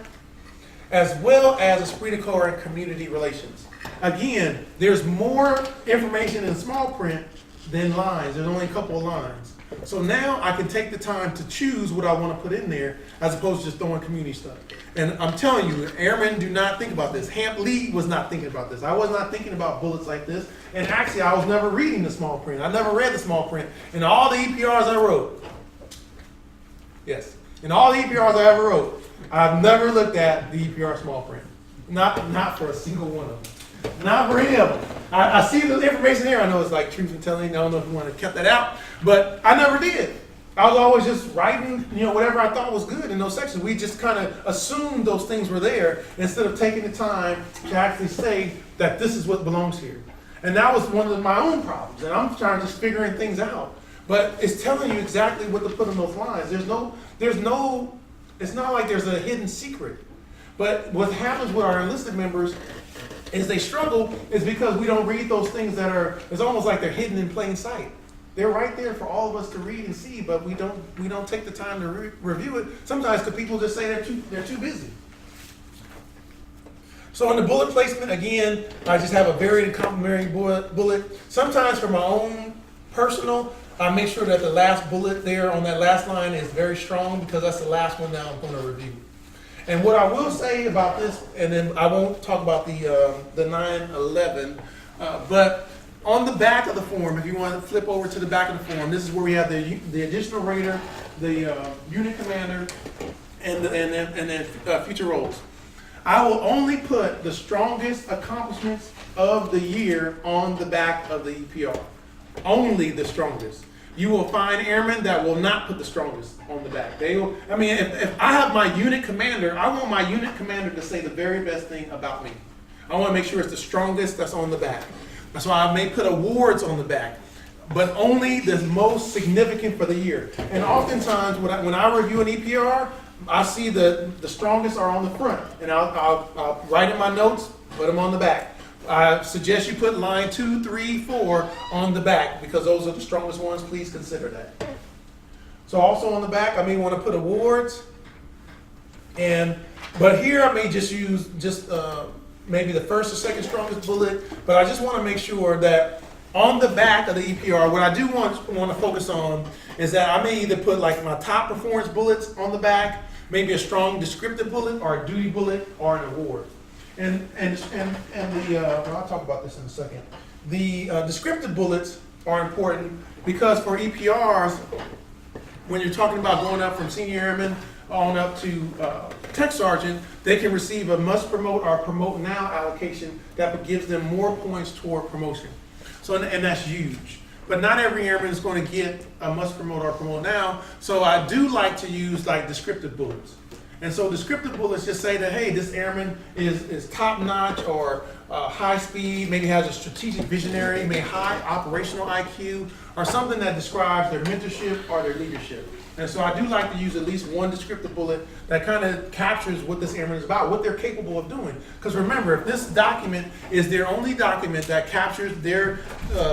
[SPEAKER 1] as well as esprit de corps and community relations. Again, there's more information in small print than lines. There's only a couple of lines. So now I can take the time to choose what I want to put in there as opposed to just throwing community stuff. And I'm telling you, airmen do not think about this. Hamp Lee was not thinking about this. I was not thinking about bullets like this. And actually, I was never reading the small print. I never read the small print. In all the EPRs I wrote, yes, in all the EPRs I ever wrote, I've never looked at the EPR small print. Not for a single one of them. Not for any of them. I see the information here. I know it's like truth and telling. I don't know if you want to cut that out, but I never did. I was always just writing, whatever I thought was good in those sections. We just kind of assumed those things were there instead of taking the time to actually say that this is what belongs here. And that was one of my own problems. And I'm trying to just figuring things out. But it's telling you exactly what to put in those lines. It's not like there's a hidden secret. But what happens with our enlisted members is they struggle is because we don't read those things it's almost like they're hidden in plain sight. They're right there for all of us to read and see, but we don't take the time to review it. Sometimes the people just say they're too busy. So in the bullet placement, again, I just have a varied and complementary bullet. Sometimes for my own personal, I make sure that the last bullet there on that last line is very strong because that's the last one that I'm going to review. And what I will say about this, and then I won't talk about the 9/11, but on the back of the form, if you want to flip over to the back of the form, this is where we have the additional rater, the unit commander, and then future roles. I will only put the strongest accomplishments of the year on the back of the EPR. Only the strongest. You will find airmen that will not put the strongest on the back. If I have my unit commander, I want my unit commander to say the very best thing about me. I want to make sure it's the strongest that's on the back. So I may put awards on the back, but only the most significant for the year. And oftentimes when I review an EPR, I see the strongest are on the front, and I'll write in my notes, put them on the back. I suggest you put line 2, 3, 4 on the back because those are the strongest ones. Please consider that. So also on the back, I may want to put awards, but here I may just use maybe the first or second strongest bullet. But I just want to make sure that on the back of the EPR, what I do want to focus on is that I may either put like my top performance bullets on the back, maybe a strong descriptive bullet or a duty bullet or an award. And I'll talk about this in a second. The descriptive bullets are important because for EPRs, when you're talking about going up from senior airman on up to tech sergeant, they can receive a must promote or promote now allocation that gives them more points toward promotion. So and that's huge. But not every airman is going to get a must promote or promote now. So I do like to use like descriptive bullets. And so descriptive bullets just say that, hey, this airman is top notch or high speed, maybe has a strategic visionary, maybe high operational IQ, or something that describes their mentorship or their leadership. And so I do like to use at least one descriptive bullet that kind of captures what this airman is about, what they're capable of doing. Because remember, if this document is their only document that captures their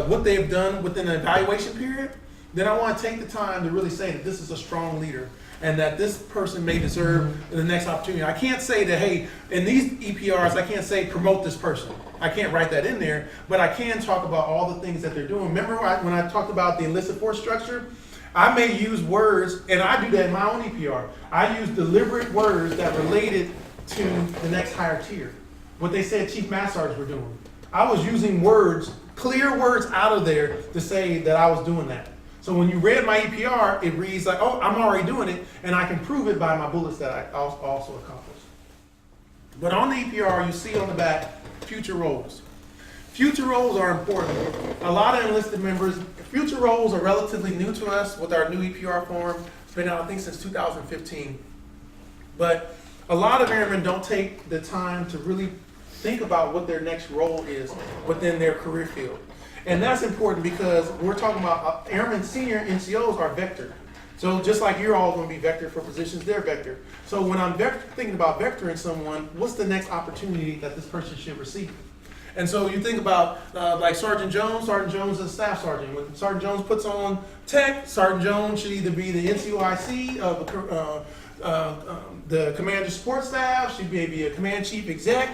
[SPEAKER 1] what they've done within an evaluation period, then I want to take the time to really say that this is a strong leader and that this person may deserve the next opportunity. I can't say that, hey, in these EPRs, I can't say promote this person. I can't write that in there, but I can talk about all the things that they're doing. Remember when I talked about the enlisted force structure? I may use words, and I do that in my own EPR. I use deliberate words that related to the next higher tier. What they said Chief Master Sergeants were doing. I was using words, clear words out of there to say that I was doing that. So when you read my EPR, it reads like, oh, I'm already doing it, and I can prove it by my bullets that I also accomplished. But on the EPR, you see on the back, future roles. Future roles are important. A lot of enlisted members, future roles are relatively new to us with our new EPR form. It's been out, I think, since 2015. But a lot of airmen don't take the time to really think about what their next role is within their career field. And that's important because we're talking about airmen senior NCOs are vectored. So just like you're all going to be vector for positions, they're vector. So when I'm thinking about vectoring someone, what's the next opportunity that this person should receive? And so you think about like Sergeant Jones is a staff sergeant. When Sergeant Jones puts on tech, Sergeant Jones should either be the NCOIC of the commander support staff, should be a command chief exec.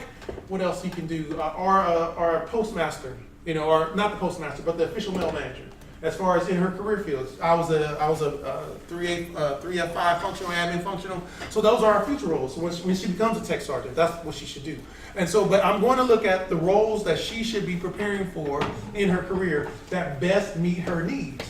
[SPEAKER 1] What else he can do? Or a postmaster, you know, or not the postmaster, but the official mail manager. As far as in her career fields, I was a 3F5 functional, admin functional. So those are our future roles. So when she becomes a tech sergeant, that's what she should do. And so, but I'm going to look at the roles that she should be preparing for in her career that best meet her needs.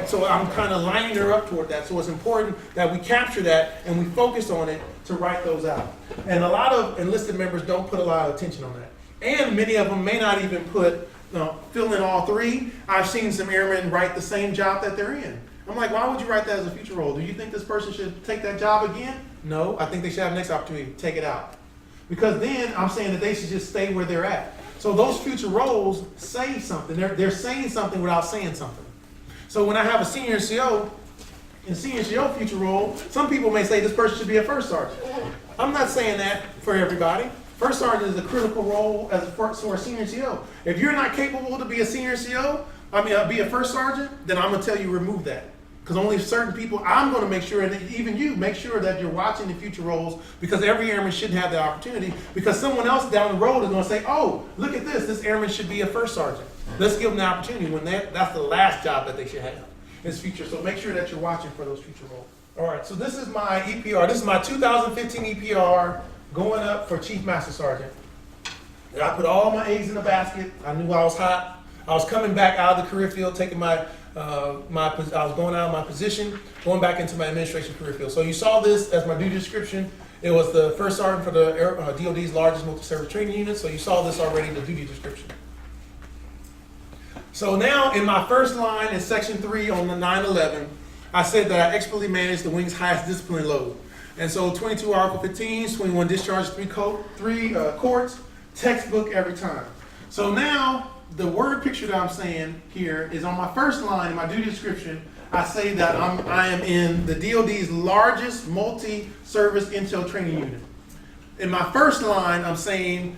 [SPEAKER 1] So I'm kind of lining her up toward that. So it's important that we capture that and we focus on it to write those out. And a lot of enlisted members don't put a lot of attention on that. And many of them may not even fill in all three. I've seen some airmen write the same job that they're in. I'm like, why would you write that as a future role? Do you think this person should take that job again? No, I think they should have the next opportunity to take it out. Because then I'm saying that they should just stay where they're at. So those future roles say something. They're saying something without saying something. So when I have a senior NCO, in senior NCO future role, some people may say this person should be a first sergeant. I'm not saying that for everybody. First sergeant is a critical role as a senior NCO. If you're not capable to be a senior NCO, be a first sergeant, then I'm gonna tell you remove that. Because only certain people, I'm gonna make sure, and even you, make sure that you're watching the future roles, because every airman shouldn't have the opportunity, because someone else down the road is gonna say, oh, look at this airman should be a first sergeant. Let's give them the opportunity when that's the last job that they should have in this future. So make sure that you're watching for those future roles. All right, so this is my EPR. This is my 2015 EPR going up for Chief Master Sergeant. And I put all my eggs in the basket. I knew I was hot. I was coming back out of the career field, taking I was going out of my position, going back into my administration career field. So you saw this as my duty description. It was the first sergeant for the DoD's largest multi-service training unit. So you saw this already in the duty description. So now in my first line in section 3 on the 911, I said that I expertly managed the wing's highest discipline load. And so 22 Article 15, 21 discharge, 3 courts, textbook every time. So now the word picture that I'm saying here is on my first line in my duty description. I say that I am in the DoD's largest multi-service intel training unit. In my first line, I'm saying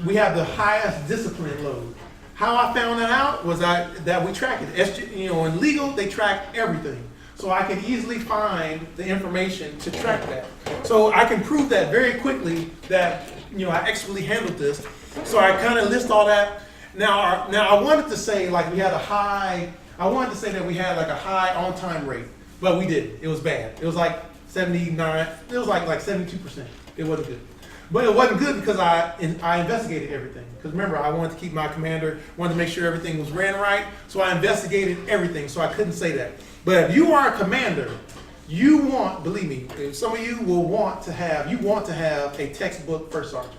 [SPEAKER 1] we have the highest discipline load. How I found that out was that we track it. In legal, they track everything. So I can easily find the information to track that. So I can prove that very quickly that I expertly handled this. So I kind of list all that. Now I wanted to say like we had a high. I wanted to say that we had like a high on-time rate, but we didn't. It was bad. It was like 79. It was like 72%. It wasn't good. But it wasn't good because I investigated everything. Because remember, I wanted to keep my commander, wanted to make sure everything was ran right. So I investigated everything. So I couldn't say that. But if you are a commander, you want, believe me, some of you will want to have a textbook first sergeant.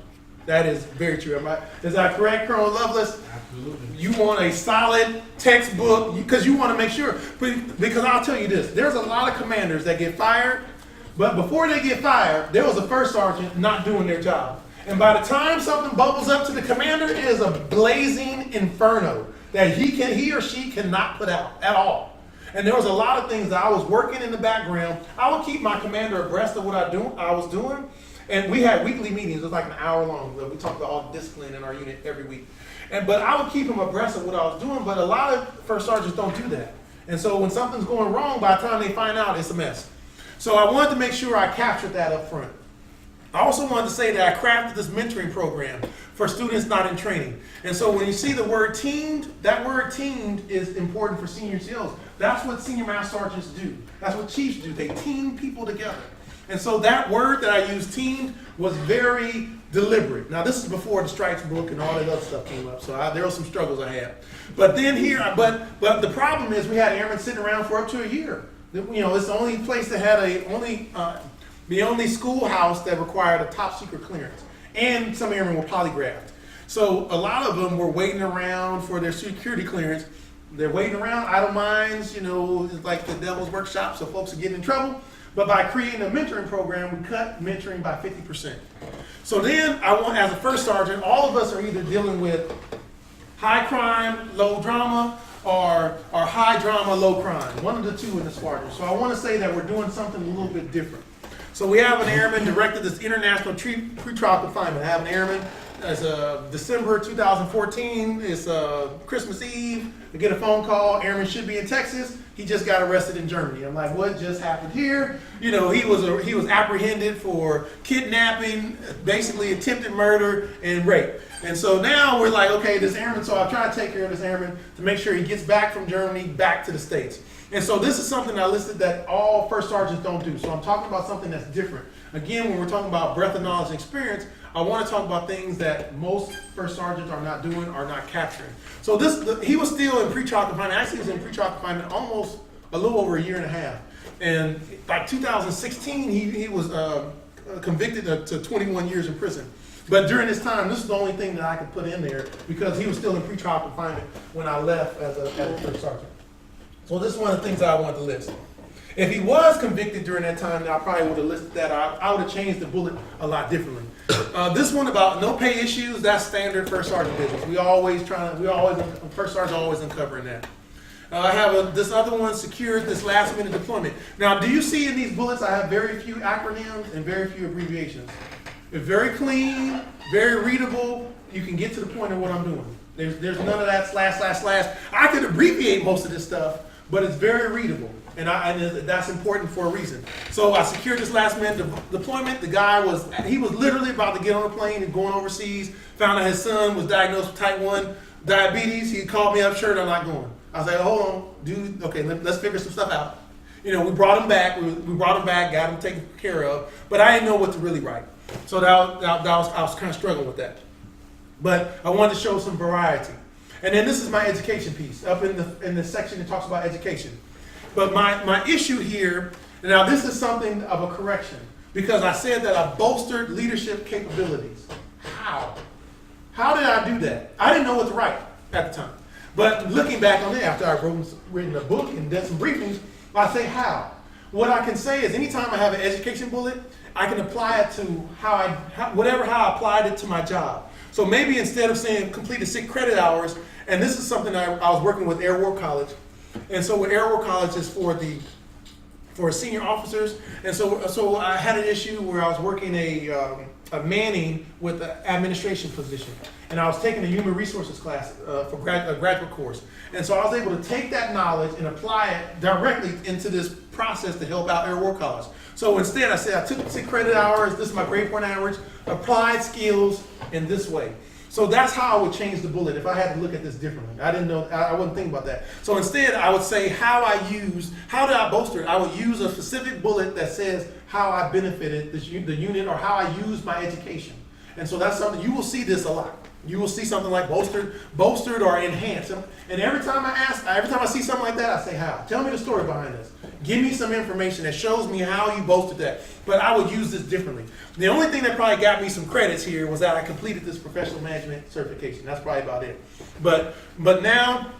[SPEAKER 1] That is very true. Is that correct, Colonel Lovelace? Absolutely. You want a solid textbook because you want to make sure. Because I'll tell you this, there's a lot of commanders that get fired, but before they get fired, there was a first sergeant not doing their job. And by the time something bubbles up to the commander, it is a blazing inferno that he or she cannot put out at all. And there was a lot of things that I was working in the background. I would keep my commander abreast of what I was doing. And we had weekly meetings. It was like an hour long. We talked about all the discipline in our unit every week. But I would keep him abreast of what I was doing. But a lot of first sergeants don't do that. And so when something's going wrong, by the time they find out, it's a mess. So I wanted to make sure I captured that up front. I also wanted to say that I crafted this mentoring program for students not in training. And so when you see the word teamed, that word teamed is important for senior SEALs. That's what senior master sergeants do. That's what chiefs do. They team people together. And so that word that I used, teamed, was very deliberate. Now this is before the strikes book and all that other stuff came up. So there were some struggles I had. But then but the problem is we had airmen sitting around for up to a year. It's the only place that had the only schoolhouse that required a top secret clearance. And some airmen were polygraphed. So a lot of them were waiting around for their security clearance. They're waiting around, idle minds, it's like the devil's workshop, so folks are getting in trouble. But by creating a mentoring program, we cut mentoring by 50%. So then as a first sergeant, all of us are either dealing with high crime, low drama, are high drama, low crime. One of the two in the squadron. So I want to say that we're doing something a little bit different. So we have an airman directed this international pretrial confinement. I have an airman as December 2014. It's Christmas Eve. I get a phone call. Airman should be in Texas. He just got arrested in Germany. I'm like, what just happened here? You know, he was apprehended for kidnapping, basically attempted murder and rape. And so now we're like, okay, this airman. So I try to take care of this airman to make sure he gets back from Germany back to the States. And so this is something I listed that all first sergeants don't do. So I'm talking about something that's different. Again, when we're talking about breadth of knowledge and experience, I want to talk about things that most first sergeants are not doing, are not capturing. So he was still in pretrial confinement. Actually, he was in pretrial confinement almost a little over a year and a half. And by 2016, he was convicted to 21 years in prison. But during this time, this is the only thing that I could put in there because he was still in pretrial confinement when I left as a first sergeant. So this is one of the things that I wanted to list. If he was convicted during that time, then I probably would have listed that. I would have changed the bullet a lot differently. This one about no pay issues, that's standard first sergeant business. First sergeant always uncovering that. I have this other one, secured this last minute deployment. Now, do you see in these bullets, I have very few acronyms and very few abbreviations. It's very clean, very readable. You can get to the point of what I'm doing. There's none of that slash. I could abbreviate most of this stuff, but it's very readable. And that's important for a reason. So I secured this last minute deployment. The guy was literally about to get on a plane and going overseas, found out his son was diagnosed with type 1 diabetes. He called me up, sure, I'm not going. I was like, hold on, dude, okay, let's figure some stuff out. You know, we brought him back, got him taken care of, but I didn't know what to really write. So I was kind of struggling with that. But I wanted to show some variety. And then this is my education piece, up in the section that talks about education. But my issue here, now this is something of a correction, because I said that I bolstered leadership capabilities. How? How did I do that? I didn't know what to write at the time. But looking back on it, after I've written a book and done some briefings, I say how. What I can say is anytime I have an education bullet, I can apply it to how I applied it to my job. So maybe instead of saying completed 6 credit hours, and this is something I was working with Air War College, and so with Air War College is for senior officers, and so I had an issue where I was working a manning with an administration position, and I was taking a human resources class for a graduate course, and so I was able to take that knowledge and apply it directly into this process to help out Air War College. So instead, I said I took 6 credit hours. This is my grade point average. Applied skills in this way. So that's how I would change the bullet if I had to look at this differently. I didn't know, I wasn't thinking about that. So instead, I would say how did I bolster it? I would use a specific bullet that says how I benefited the unit or how I used my education. And so that's something, you will see this a lot. You will see something like bolstered or enhanced. And every time I see something like that, I say how. Tell me the story behind this. Give me some information that shows me how you bolstered that. But I would use this differently. The only thing that probably got me some credits here was that I completed this professional management certification. That's probably about it. But now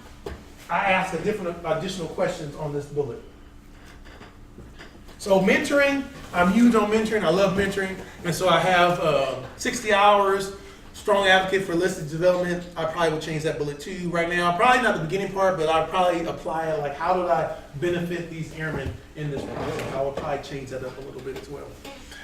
[SPEAKER 1] I ask additional questions on this bullet. So mentoring, I'm huge on mentoring. I love mentoring. And so I have 60 hours. Strong advocate for enlisted development. I probably would change that bullet too right now. Probably not the beginning part, but I'd probably apply it like how did I benefit these airmen in this process? I would probably change that up a little bit as well.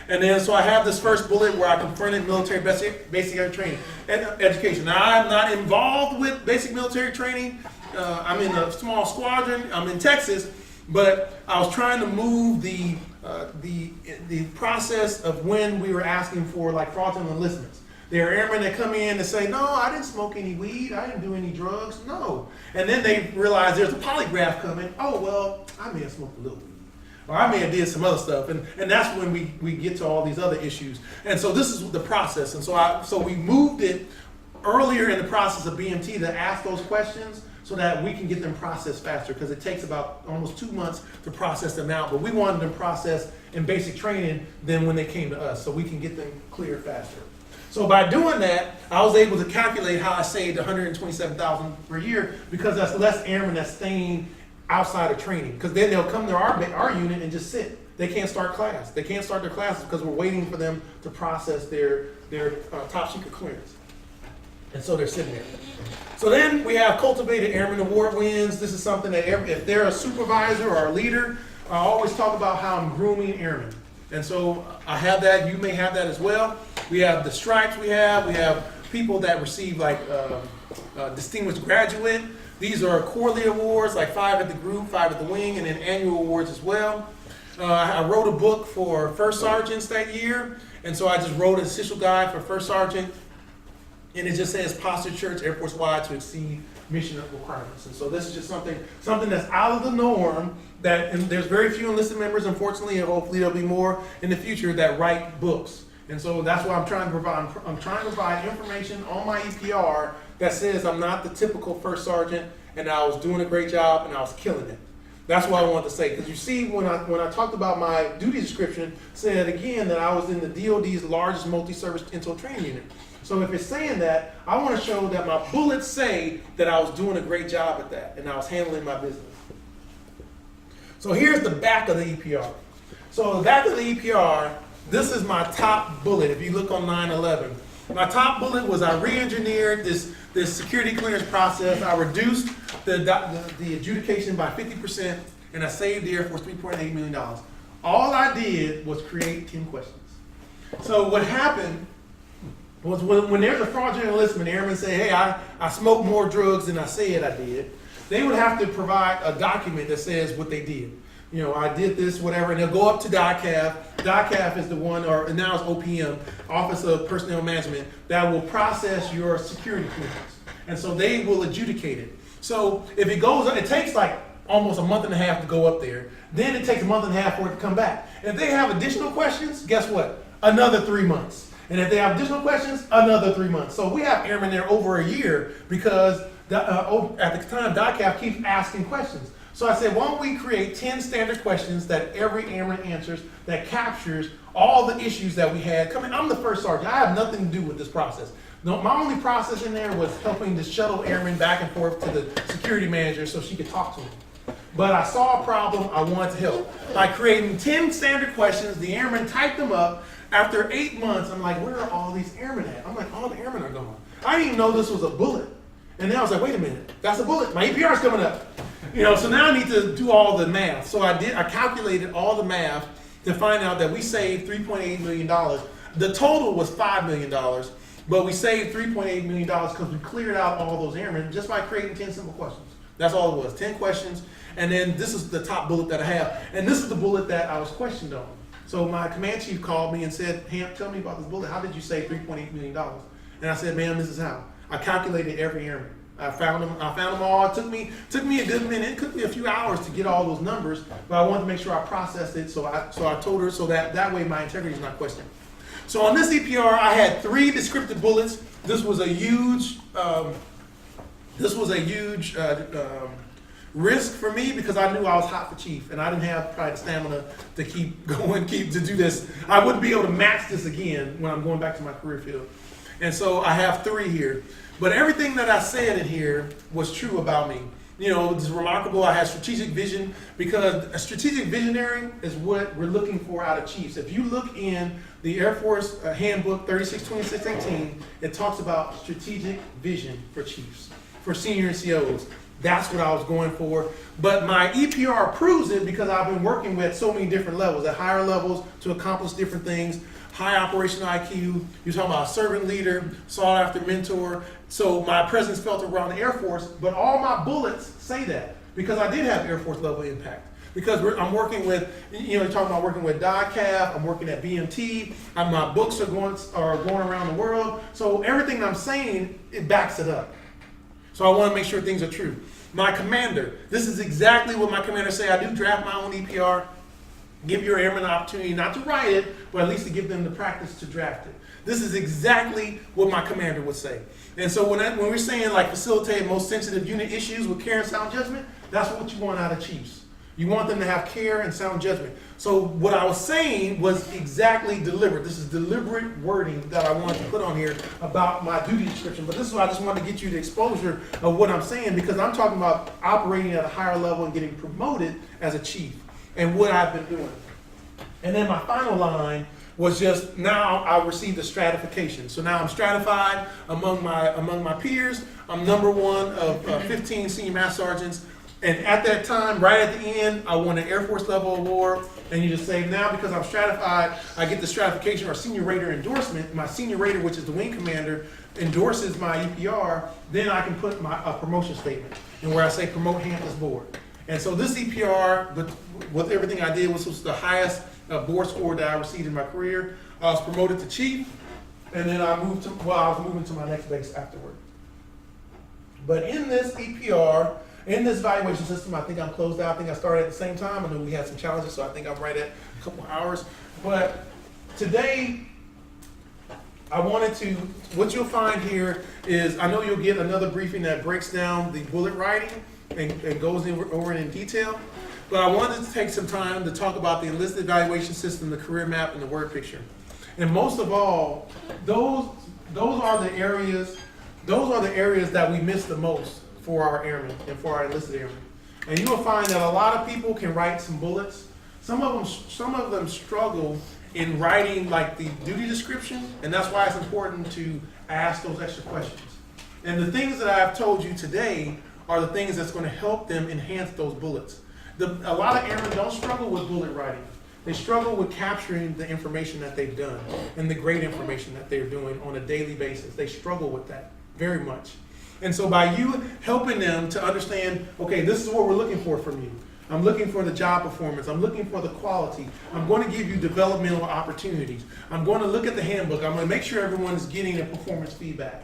[SPEAKER 1] And then so I have this first bullet where I confronted military basic air training education. Now I'm not involved with basic military training. I'm in a small squadron. I'm in Texas, but I was trying to move the process of when we were asking for like fraudulent enlistments. There are airmen that come in and say, no, I didn't smoke any weed, I didn't do any drugs, no. And then they realize there's a polygraph coming, oh, well, I may have smoked a little weed. Or I may have did some other stuff. And that's when we get to all these other issues. And so this is the process. And so we moved it earlier in the process of BMT to ask those questions so that we can get them processed faster, because it takes about almost 2 months to process them out. But we wanted them processed in basic training than when they came to us, so we can get them cleared faster. So by doing that, I was able to calculate how I saved $127,000 per year, because that's less airmen that's staying outside of training. Because then they'll come to our unit and just sit. They can't start class. They can't start their classes because we're waiting for them to process their top secret clearance. And so they're sitting there. So then we have cultivated airman award wins. This is something that if they're a supervisor or a leader, I always talk about how I'm grooming airmen. And so I have that, you may have that as well. We have the stripes we have people that receive like distinguished graduate. These are quarterly awards, like 5 at the group, 5 at the wing, and then annual awards as well. I wrote a book for first sergeants that year, and so I just wrote an official guide for first sergeant, and it just says posture church Air Force wide to exceed mission requirements. And so this is just something that's out of the norm, and there's very few enlisted members, unfortunately, and hopefully there'll be more in the future that write books. And so that's what I'm trying to provide. I'm trying to provide information on my EPR that says I'm not the typical first sergeant, and I was doing a great job and I was killing it. That's what I wanted to say, because you see, when I talked about my duty description, said again that I was in the DoD's largest multi-service intel training unit. So if it's saying that, I want to show that my bullets say that I was doing a great job at that and I was handling my business. So here's the back of the EPR. So the back of the EPR, this is my top bullet. If you look on 9/11, my top bullet was I re-engineered this security clearance process. I reduced the adjudication by 50%, and I saved the Air Force $3.8 million. All I did was create 10 questions. So what happened was when there's a fraudulent enlistment, airmen say, hey, I smoked more drugs than I said I did, they would have to provide a document that says what they did. You know, I did this, whatever, and they'll go up to DICAF. DICAF is the one, or now it's OPM, Office of Personnel Management, that will process your security clearance. And so they will adjudicate it. So if it goes, it takes like almost a month and a half to go up there. Then it takes a month and a half for it to come back. If they have additional questions, guess what? Another 3 months. And if they have additional questions, another 3 months. So we have airmen there over a year because at the time, DICAF keeps asking questions. So I said, why don't we create 10 standard questions that every airman answers that captures all the issues that we had coming. I'm the first sergeant. I have nothing to do with this process. No, my only process in there was helping to shuttle airmen back and forth to the security manager so she could talk to him. But I saw a problem, I wanted to help. By creating 10 standard questions, the airmen typed them up. After 8 months, I'm like, where are all these airmen at? I'm like, all the airmen are gone. I didn't even know this was a bullet. And then I was like, wait a minute, that's a bullet. My EPR is coming up. You know, so now I need to do all the math. So I calculated all the math to find out that we saved $3.8 million. The total was $5 million, but we saved $3.8 million because we cleared out all those airmen just by creating 10 simple questions. That's all it was, 10 questions. And then this is the top bullet that I have. And this is the bullet that I was questioned on. So my command chief called me and said, Hamp, tell me about this bullet. How did you save $3.8 million? And I said, ma'am, this is how. I calculated every airman. I found them all. It took me a good minute. It took me a few hours to get all those numbers, but I wanted to make sure I processed it. So I told her so that way my integrity is not questioned. So on this EPR, I had 3 descriptive bullets. This was a huge risk for me because I knew I was hot for chief, and I didn't have probably the stamina to keep going, to do this. I wouldn't be able to match this again when I'm going back to my career field. And so I have 3 here. But everything that I said in here was true about me. You know, it's remarkable. I had strategic vision because a strategic visionary is what we're looking for out of chiefs. If you look in the Air Force Handbook 362618, it talks about strategic vision for chiefs, for senior NCOs. That's what I was going for. But my EPR proves it because I've been working with so many different levels, at higher levels to accomplish different things. High operational IQ, you're talking about a servant leader, sought after mentor. So my presence felt around the Air Force, but all my bullets say that because I did have Air Force level impact. Because I'm working with, you're talking about working with DICAF, I'm working at BMT, my books are going around the world. So everything I'm saying, it backs it up. So I want to make sure things are true. My commander, this is exactly what my commander say. I do draft my own EPR. Give your airmen an opportunity not to write it, but at least to give them the practice to draft it. This is exactly what my commander would say. And so when we're saying like facilitate most sensitive unit issues with care and sound judgment, that's what you want out of chiefs. You want them to have care and sound judgment. So what I was saying was exactly deliberate. This is deliberate wording that I wanted to put on here about my duty description. But this is why I just wanted to get you the exposure of what I'm saying, because I'm talking about operating at a higher level and getting promoted as a chief and what I've been doing. And then my final line was just now I received a stratification. So now I'm stratified among my peers. I'm #1 of 15 senior master sergeants. And at that time, right at the end, I won an Air Force level award. And you just say, now because I'm stratified, I get the stratification or senior rater endorsement. My senior rater, which is the wing commander, endorses my EPR. Then I can put my promotion statement, and where I say promote Hamp Lee's board. And so this EPR, with everything I did, was the highest board score that I received in my career. I was promoted to chief, and then I moved to, I was moving to my next base afterward. But in this EPR, in this evaluation system, I think I'm closed out. I think I started at the same time. I know we had some challenges, so I think I'm right at a couple hours. But today, I wanted to, what you'll find here is, I know you'll get another briefing that breaks down the bullet writing and goes over it in detail. But I wanted to take some time to talk about the enlisted evaluation system, the career map, and the word picture. And most of all, those are the areas that we miss the most for our airmen and for our enlisted airmen. And you will find that a lot of people can write some bullets. Some of them struggle in writing like the duty description, and that's why it's important to ask those extra questions. And the things that I've told you today are the things that's going to help them enhance those bullets. A lot of airmen don't struggle with bullet writing. They struggle with capturing the information that they've done and the great information that they're doing on a daily basis. They struggle with that very much. And so by you helping them to understand, okay, this is what we're looking for from you. I'm looking for the job performance. I'm looking for the quality. I'm going to give you developmental opportunities. I'm going to look at the handbook. I'm going to make sure everyone is getting a performance feedback.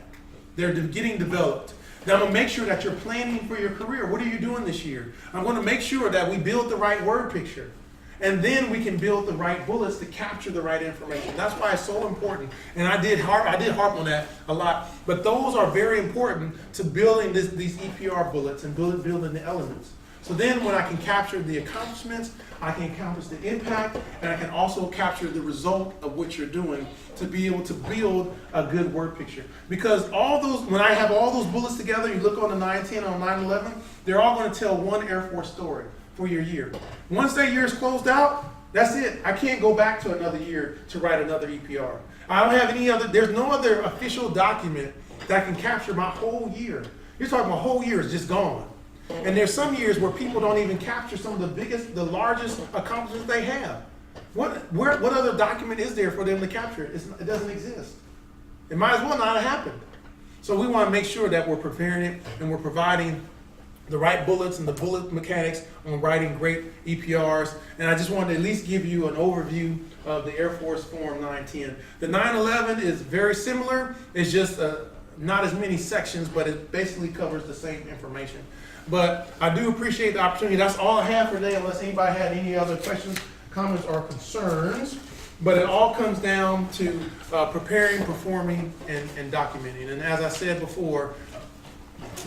[SPEAKER 1] They're getting developed. Now I'm going to make sure that you're planning for your career. What are you doing this year? I'm going to make sure that we build the right word picture. And then we can build the right bullets to capture the right information. That's why it's so important. And I did harp on that a lot. But those are very important to building these EPR bullets and building the elements. So then when I can capture the accomplishments, I can accomplish the impact, and I can also capture the result of what you're doing to be able to build a good word picture. Because all those, when I have all those bullets together, you look on the 910, on 911, they're all going to tell one Air Force story for your year. Once that year is closed out, that's it. I can't go back to another year to write another EPR. I don't have any other, there's no other official document that can capture my whole year. You're talking about whole year is just gone. And there's some years where people don't even capture some of the largest accomplishments they have. What other document is there for them to capture? It doesn't exist. It might as well not have happened. So we want to make sure that we're preparing it and we're providing the right bullets and the bullet mechanics on writing great EPRs. And I just wanted to at least give you an overview of the Air Force Form 910. The 911 is very similar. It's just not as many sections, but it basically covers the same information. But I do appreciate the opportunity. That's all I have for today, unless anybody had any other questions, comments, or concerns. But it all comes down to preparing, performing, and documenting. And as I said before,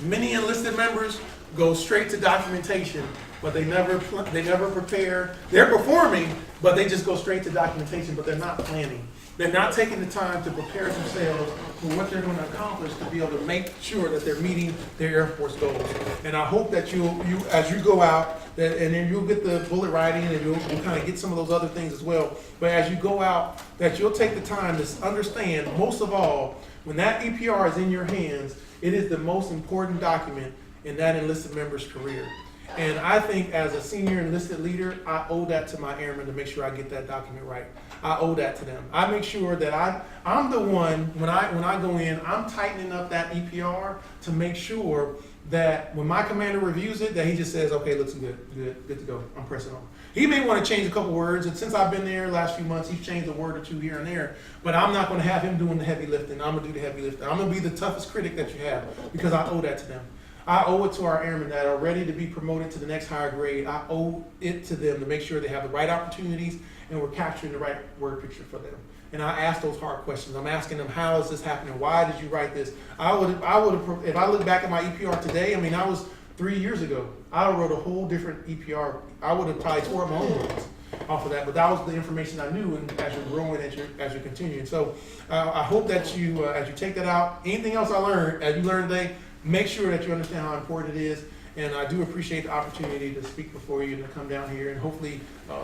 [SPEAKER 1] many enlisted members go straight to documentation, but they never prepare. They're performing, but they just go straight to documentation, but they're not planning. They're not taking the time to prepare themselves for what they're going to accomplish to be able to make sure that they're meeting their Air Force goals. And I hope that you as you go out, and then you'll get the bullet writing, and you'll kind of get some of those other things as well. But as you go out, that you'll take the time to understand, most of all, when that EPR is in your hands, it is the most important document in that enlisted member's career. And I think as a senior enlisted leader, I owe that to my airmen to make sure I get that document right. I owe that to them. I make sure that I'm the one, when I go in, I'm tightening up that EPR to make sure that when my commander reviews it, that he just says, okay, looks good to go, I'm pressing on. He may want to change a couple words, and since I've been there the last few months, he's changed a word or two here and there, but I'm not going to have him doing the heavy lifting. I'm going to do the heavy lifting. I'm going to be the toughest critic that you have, because I owe that to them. I owe it to our airmen that are ready to be promoted to the next higher grade. I owe it to them to make sure they have the right opportunities and we're capturing the right word picture for them. And I ask those hard questions. I'm asking them, how is this happening? Why did you write this? I would have, if I look back at my EPR today, I mean, I was 3 years ago. I wrote a whole different EPR. I would have probably tore up my own words off of that, but that was the information I knew, and as you're growing, as you're continuing. So I hope that you, as you take that out, anything else I learned, as you learned today, make sure that you understand how important it is. And I do appreciate the opportunity to speak before you and to come down here. And hopefully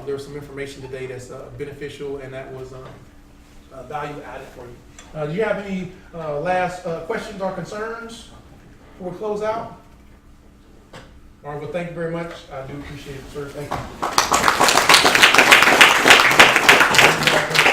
[SPEAKER 1] there was some information today that's beneficial and that was value added for you. Do you have any last questions or concerns before we close out? All right, well, thank you very much. I do appreciate it, sir. Thank you.